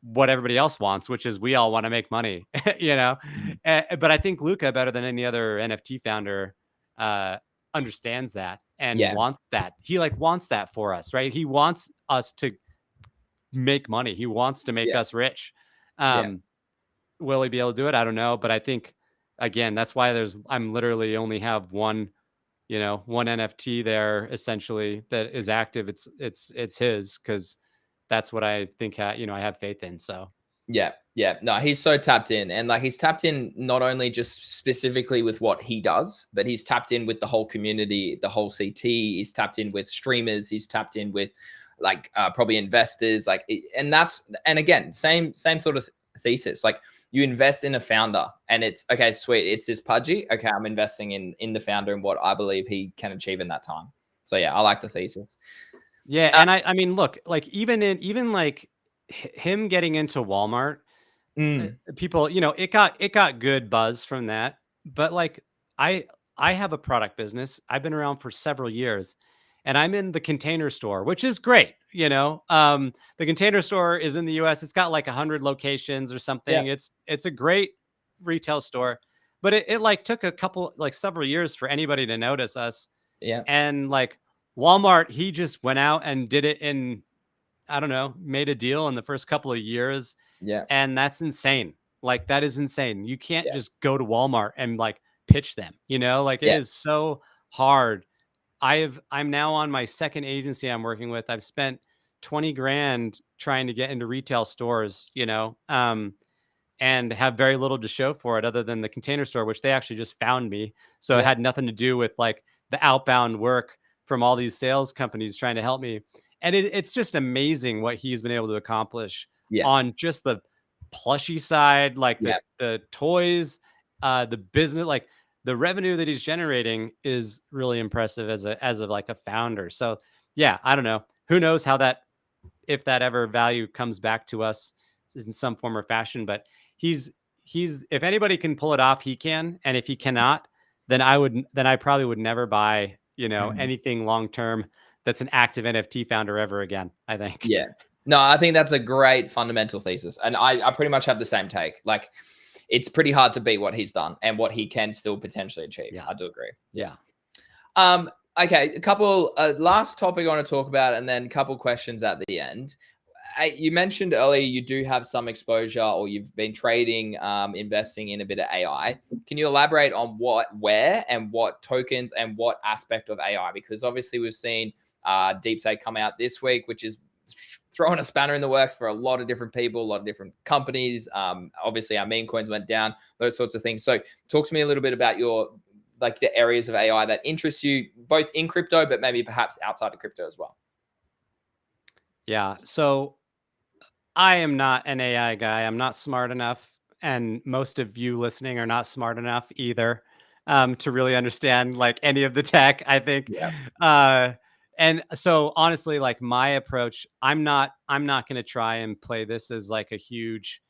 what everybody else wants, which is we all want to make money, you know. But I think Luca, better than any other NFT founder, uh, understands that and Yeah. wants that. He like wants that for us, right? He wants us to make money. He wants to make Yeah. us rich. Yeah. Um, will he be able to do it? I don't know, but I think again, that's why I'm literally only have one NFT there essentially that is active. It's his because that's what I think. I have faith in. So Yeah, yeah. No, he's so tapped in. And like he's tapped in not only just specifically with what he does, but he's tapped in with the whole community, the whole CT. He's tapped in with streamers. He's tapped in with like probably investors. And and again, same sort of thesis. Like you invest in a founder and it's okay, sweet. It's his pudgy. Okay, I'm investing in the founder and what I believe he can achieve in that time. So yeah, I like the thesis. yeah, Uh, and I mean, look, like even like him getting into Walmart, mm, people, it got good buzz from that. But like I I have a product business. I've been around for several years and I'm in the Container Store, which is great. The Container Store is in the US. It's got like 100 locations or yeah, something. It's a great retail store, but it like took several years for anybody to notice us. yeah, And like Walmart, he just went out and did it in, I don't know, made a deal in the first couple of years. yeah, And that's insane. Like that is insane. You can't yeah, just go to Walmart and like pitch them, like it yeah, is so hard. I'm now on my second agency I'm working with. I've spent 20 grand trying to get into retail stores, and have very little to show for it other than the Container Store, which they actually just found me. So it yeah, had nothing to do with like the outbound work from all these sales companies trying to help me. And it's just amazing what he's been able to accomplish yeah, on just the plushy side, like the yeah. the toys, the business, like the revenue that he's generating is really impressive as a like a founder. So yeah, I don't know. Who knows how that if that ever value comes back to us in some form or fashion. But he's if anybody can pull it off, he can. And if he cannot, then I probably would never buy, Mhm. anything long term that's an active NFT founder ever again, I think. Yeah. No, I think that's a great fundamental thesis. And I pretty much have the same take. Like, it's pretty hard to beat what he's done and what he can still potentially achieve. Yeah. I do agree. Yeah. Yeah. Okay, a couple last topic I want to talk about, and then a couple questions at the end. You mentioned earlier you do have some exposure, or you've been trading, investing in a bit of AI. Can you elaborate on what, where, and what tokens and what aspect of AI? Because obviously we've seen DeepSeek come out this week, which is throwing a spanner in the works for a lot of different people, a lot of different companies. Obviously, our meme coins went down, those sorts of things. So, talk to me a little bit about your, like, the areas of AI that interest you, both in crypto, but maybe perhaps outside of crypto as well. Yeah. So I am not an AI guy. I'm not smart enough, and most of you listening are not smart enough either, to really understand like any of the tech. I think, Yeah. uh, and so honestly, like my approach, I'm not going to try and play this as like a huge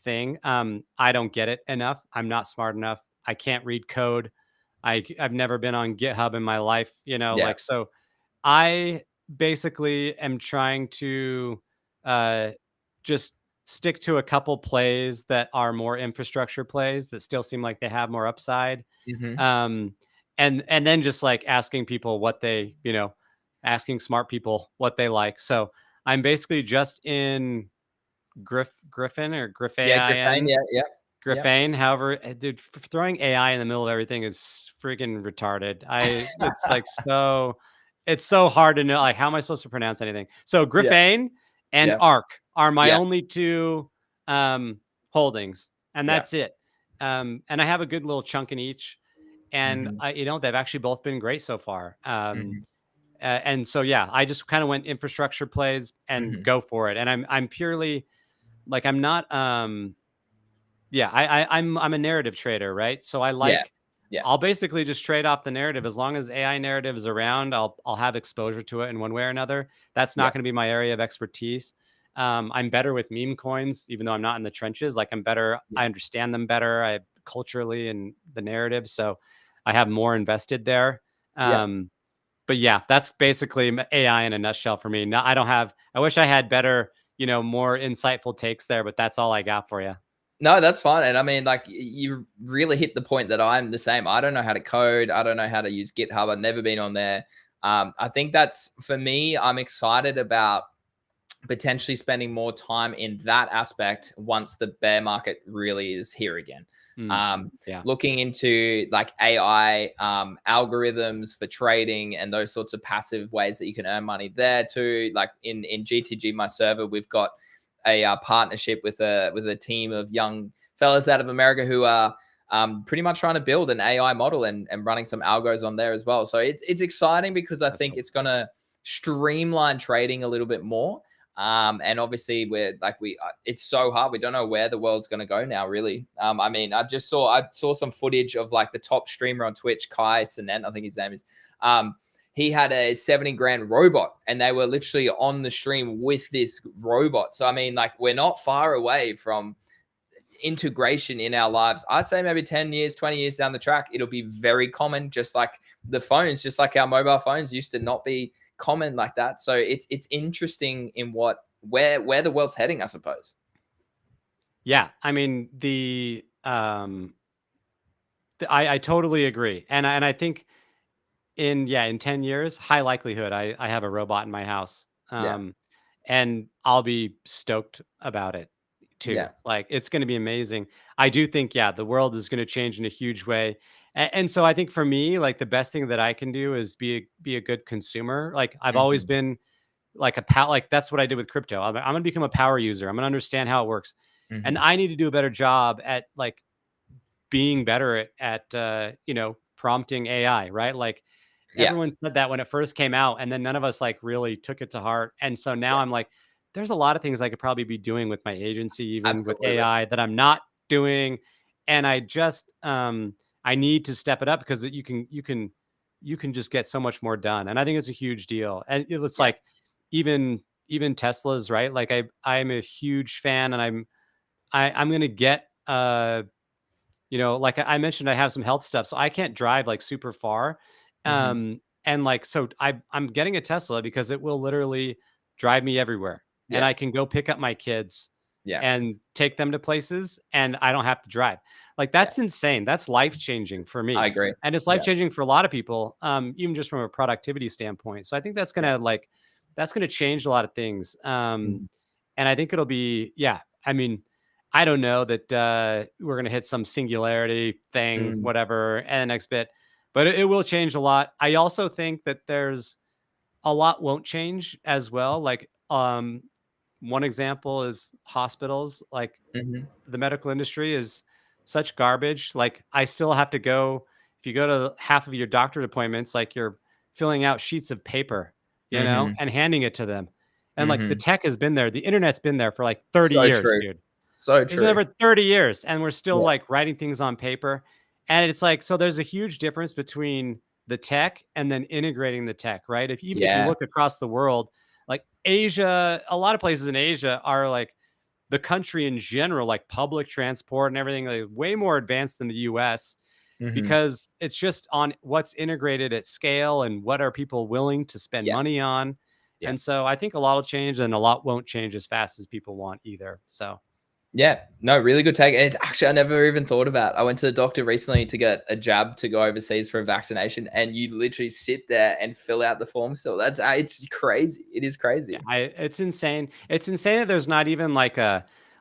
thing. I don't get it enough. I'm not smart enough. I can't read code. I've never been on GitHub in my life. Yeah. Like so. I basically am trying to uh, just stick to a couple plays that are more infrastructure plays that still seem like they have more upside. Hmm. Um, and then just like asking people what they, asking smart people what they like. So I'm basically just in Griffin or Yeah. Griffin. Griffin Yeah. Yeah. Yeah. Grafane, however, dude, throwing AI in the middle of everything is freaking retarded. It's so hard to know. Like, how am I supposed to pronounce anything? So Yeah. Grafane and Yeah. Arc are my Yeah. only two holdings, and Yeah. that's it. And I have a good little chunk in each, and Hmm. they've actually both been great so far. Hmm. And so yeah, I just kind of went infrastructure plays and Hmm. go for it. And I'm purely like I'm not yeah, I'm a narrative trader, right? So Yeah. Yeah. I'll basically just trade off the narrative as long as AI narrative is around. I'll have exposure to it in one way or another. That's Yeah. not going to be my area of expertise. I'm better with meme coins, even though I'm not in the trenches. Like I'm better. Yeah. I understand them better. I culturally and the narrative, so I have more invested there. Yeah. But yeah, that's basically AI in a nutshell for me. No, I don't have. I wish I had better, more insightful takes there, but that's all I got for you. No, that's fine. And I mean, like, you really hit the point that I'm the same. I don't know how to code. I don't know how to use GitHub. I've never been on there. I think that's, for me, I'm excited about potentially spending more time in that aspect once the bear market really is here again. Mm, Um, yeah. Looking into like AI algorithms for trading and those sorts of passive ways that you can earn money there too. Like in GTG, my server, we've got a partnership with a team of young fellas out of America who are pretty much trying to build an AI model and running some algos on there as well. So it's exciting because I That's think cool. it's going to streamline trading a little bit more. And obviously it's so hard. We don't know where the world's going to go now, really. I mean, I saw some footage of like the top streamer on Twitch, Kai Sinet, I think his name is. He had a 70 grand robot and they were literally on the stream with this robot. So, I mean, like, we're not far away from integration in our lives. I'd say maybe 10 years, 20 years down the track, it'll be very common, just like the phones, just like our mobile phones used to not be common like that. So it's interesting in where the world's heading, I suppose. Yeah, I mean I totally agree, and I think in 10 years, high likelihood I have a robot in my house, Yeah. and I'll be stoked about it too. Yeah. Like it's going to be amazing. I do think yeah, the world is going to change in a huge way, and so I think for me, like the best thing that I can do is be a good consumer. Like I've always Hmm. been like like that's what I did with crypto. I'm gonna become a power user. I'm gonna understand how it works, and Hmm. I need to do a better job at like being better at prompting AI, right? Like Yeah. everyone said that when it first came out, and then none of us like really took it to heart. And so now Yeah. I'm like, there's a lot of things I could probably be doing with my agency, even with Absolutely. AI that I'm not doing. And I need to step it up because you can just get so much more done. And I think it's a huge deal. And it's Yeah. like even Tesla's, right? Like I'm a huge fan, and I'm gonna get like I mentioned, I have some health stuff, so I can't drive like super far. Hmm. And like, so I'm getting a Tesla because it will literally drive me everywhere. and Yeah. I can go pick up my kids Yeah. and take them to places, and I don't have to drive. Like, Yeah. that's insane. That's life changing for I me. agree. And it's life Yeah. changing for a lot of people, even just from a productivity standpoint. So I think Yeah. that's gonna change a lot of things. Mhm. And I think it'll be, yeah. I mean, I don't know that we're gonna hit some singularity thing, Mm. whatever, and the next bit, but it will change a lot. I also think that there's a lot won't change as well. Like, one example is hospitals. Like, Mhm. the medical industry is such garbage. Like, I still have to go, if you go to half of your doctor's appointments, like, you're filling out sheets of paper, Mhm. and handing it to them. And like, the Mhm. tech has been there. The internet's been there for like 30 So years, true. dude. So It's been true. over 30 years, and we're still Yeah. like writing things on paper. And it's like, so there's a huge difference between the tech and then integrating the tech, right? If even if you Yeah. look across the world, like Asia, a lot of places in Asia are like, the country in general, like public transport and everything, like way more advanced than the US, Mhm. because it's just on what's integrated at scale and what are people willing to spend Yeah. money on. Yeah. And so I think a lot will change, and a lot won't change as fast as people want either. So Yeah. No, really good take. And it's actually I never even thought about. I went to the doctor recently to get a jab to go overseas for a vaccination, and you literally sit there and fill out the form still. That's it's crazy. It is yeah, crazy. it's insane. It's insane that there's not even like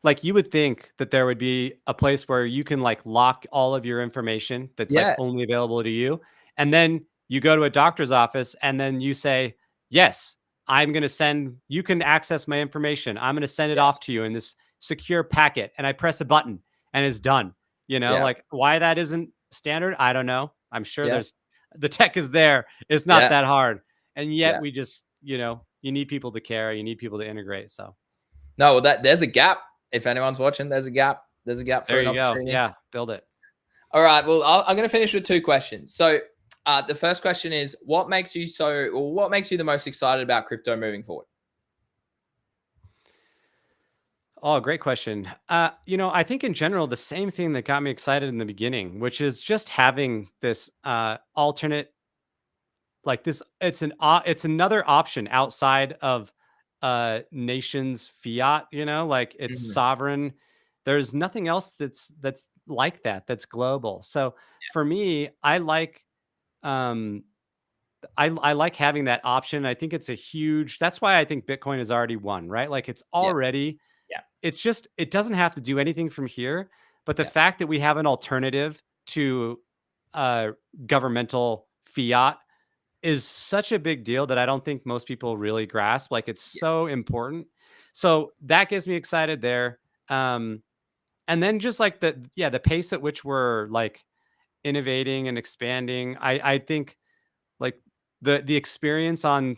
like, you would think that there would be a place where you can like lock all of your information that's like Yeah. only available to you. And then you go to a doctor's office and then you say, yes, I'm going to send, you can access my information. I'm going to send it off to you Yes. in this secure packet. And I press a button and it's done. Yeah. Like, why that isn't standard, I don't know. I'm sure Yeah. there's, the tech is there. It's not Yeah. that hard. And yet Yeah. we just, you need people to care, you need people to integrate. So No, well, there's a gap. If anyone's watching, there's a gap. There's a gap for there an you go. opportunity. Yeah, build it. All right. Well, I'm going to finish with two questions. So, the first question is, what makes you the most excited about crypto moving forward? Oh, great question. I think in general, the same thing that got me excited in the beginning, which is just having this alternate, like this, it's another option outside of nation's fiat, like it's Hmm. sovereign. There's nothing else that's like that, that's global. So for me, um I like having that option. I think it's a huge, that's why I think Bitcoin has already won, right? Like, Yeah. Yeah. it's just, it doesn't have to do anything from here, but the Yeah. fact that we have an alternative to uh governmental fiat is such a big deal that I don't think most people really grasp. Like, it's Yeah. so important. So that gets me excited there. Um and then just like the pace at which we're like innovating and expanding. I think like the experience on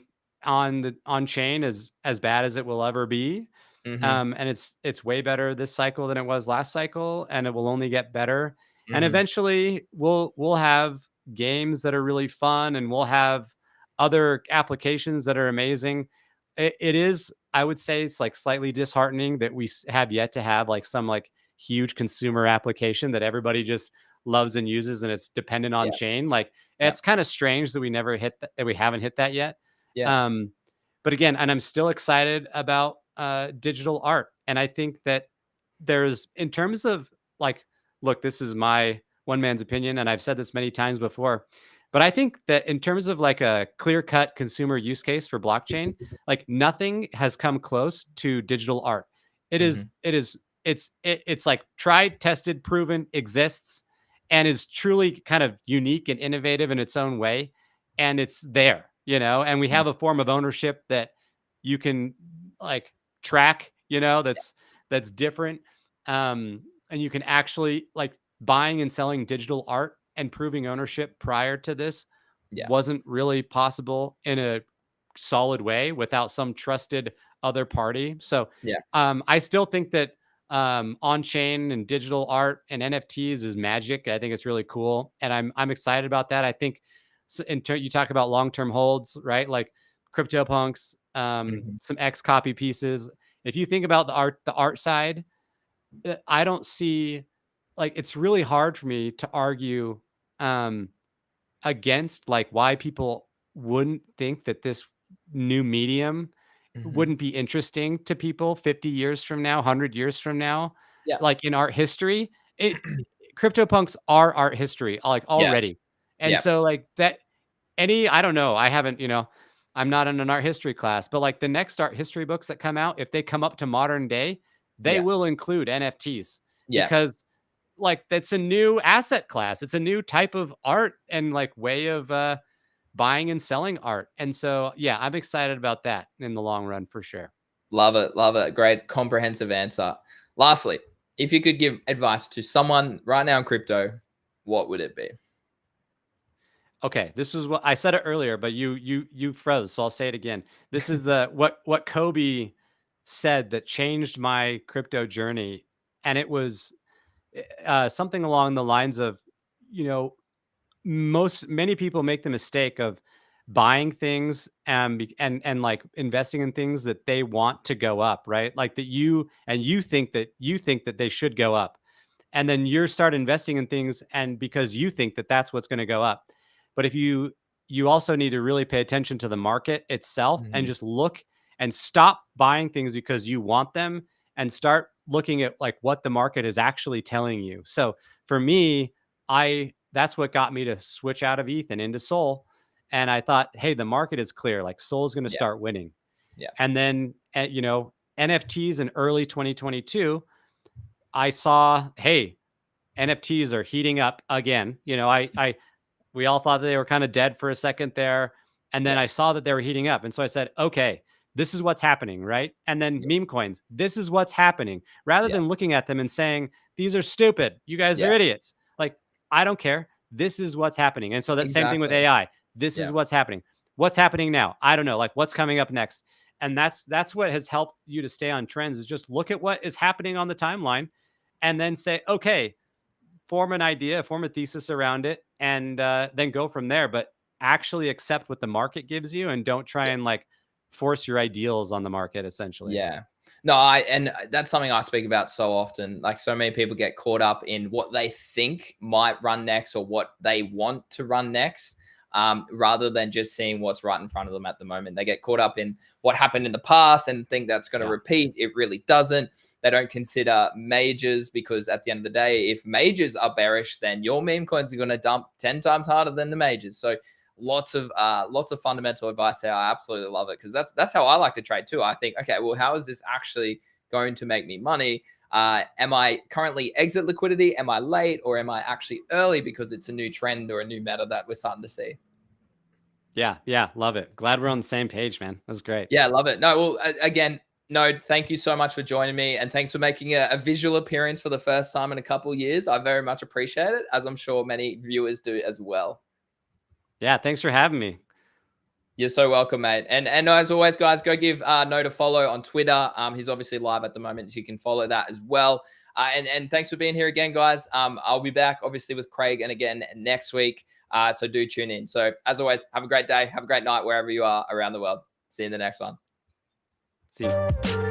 chain is as bad as it will ever be. Hmm. And it's way better this cycle than it was last cycle, and it will only get better. And Hmm. eventually we'll have games that are really fun, and we'll have other applications that are amazing. It is, I would say, it's like slightly disheartening that we have yet to have like some like huge consumer application that everybody just loves and uses, and it's dependent on Yeah. chain. Like, Yeah. it's kind of strange that we haven't hit that yet. Yeah. Um, but again, and I'm still excited about digital art. And I think that there's, in terms of like, look, this is my one man's opinion, and I've said this many times before, but I think that in terms of like a clear cut consumer use case for blockchain, like nothing has come close to digital art. It is, Hmm. it is, it's like tried, tested, proven, exists, and is truly kind of unique and innovative in its own way. And it's there, and we have a form of ownership that you can like track, that's different. And you can actually like, buying and selling digital art and proving ownership prior to this Yeah. wasn't really possible in a solid way without some trusted other party. So Yeah. I still think that on chain and digital art and NFTs is magic. I think it's really cool, and I'm excited about that. I think, you talk about long term holds, right? Like CryptoPunks, Hmm. some X copy pieces. If you think about the art side, I don't see, like, it's really hard for me to argue um, against like why people wouldn't think that this new medium Hmm. wouldn't be interesting to people 50 years from now, 100 years from now, Yeah. like in art history. It CryptoPunks are art history, like Yeah. already. And Yeah. so like that I don't know, I haven't, I'm not in an art history class, but like the next art history books that come out, if they come up to modern day, they Yeah. will include NFTs Yeah. because like that's a new asset class. It's a new type of art and like way of buying and selling art. And so, yeah, I'm excited about that in the long run for sure. Love it. Love it. Great comprehensive answer. Lastly, if you could give advice to someone right now in crypto, what would it be? Okay, this is what I said it earlier, but you froze, so I'll say it again. This is the what Kobe said that changed my crypto journey, and it was something along the lines of, you know, many people make the mistake of buying things and like investing in things that they want to go up, right? Like that you think that they should go up, and then you start investing in things and because you think that that's what's going to go up. But if you also need to really pay attention to the market itself and Mhm. just look and stop buying things because you want them and start looking at like what the market is actually telling you. So for me, I that's what got me to switch out of ETH and into Sol. And I thought, hey, the market is clear. Like Sol's going to Yeah. start winning. Yeah. And then, NFTs in early 2022, I saw, hey, NFTs are heating up again. We all thought that they were kind of dead for a second there. And then Yeah. I saw that they were heating up. And so I said, okay, this is what's happening, right? And then Yeah. meme coins, this is what's happening. Rather Yeah. than looking at them and saying, these are stupid, you guys are Yeah. idiots. Like, I don't care. This is what's happening. And so that same thing with Exactly. AI. This is Yeah. what's happening. What's happening now? I don't know. Like what's coming up next? And that's what has helped you to stay on trends is just look at what is happening on the timeline and then say, okay, form an idea, form a thesis around it, and then go from there. But actually accept what the market gives you, and don't try Yeah. and like force your ideals on the market. Essentially, Yeah. No, and that's something I speak about so often. Like so many people get caught up in what they think might run next or what they want to run next, rather than just seeing what's right in front of them at the moment. They get caught up in what happened in the past and think that's going to yeah, repeat. It really doesn't. They don't consider majors because at the end of the day, if majors are bearish, then your meme coins are going to dump 10 times harder than the majors. So lots of fundamental advice there. I absolutely love it because that's how I like to trade too. I think, okay, well, how is this actually going to make me money? Am I currently exit liquidity? Am I late or am I actually early because it's a new trend or a new meta that we're starting to see? yeah, love it. Glad we're on the same page, man. That's great. Yeah, love it. No, well, again, no, thank you so much for joining me and thanks for making a visual appearance for the first time in a couple of years. I very much appreciate it, as I'm sure many viewers do as well. Yeah, thanks for having me. You're so welcome, mate. And as always, guys, go give Note a follow on Twitter. He's obviously live at the moment, so you can follow that as well. And thanks for being here again, guys. I'll be back obviously with Craig and again next week. So do tune in. So as always, have a great day, have a great night wherever you are around the world. See you in the next one. See you.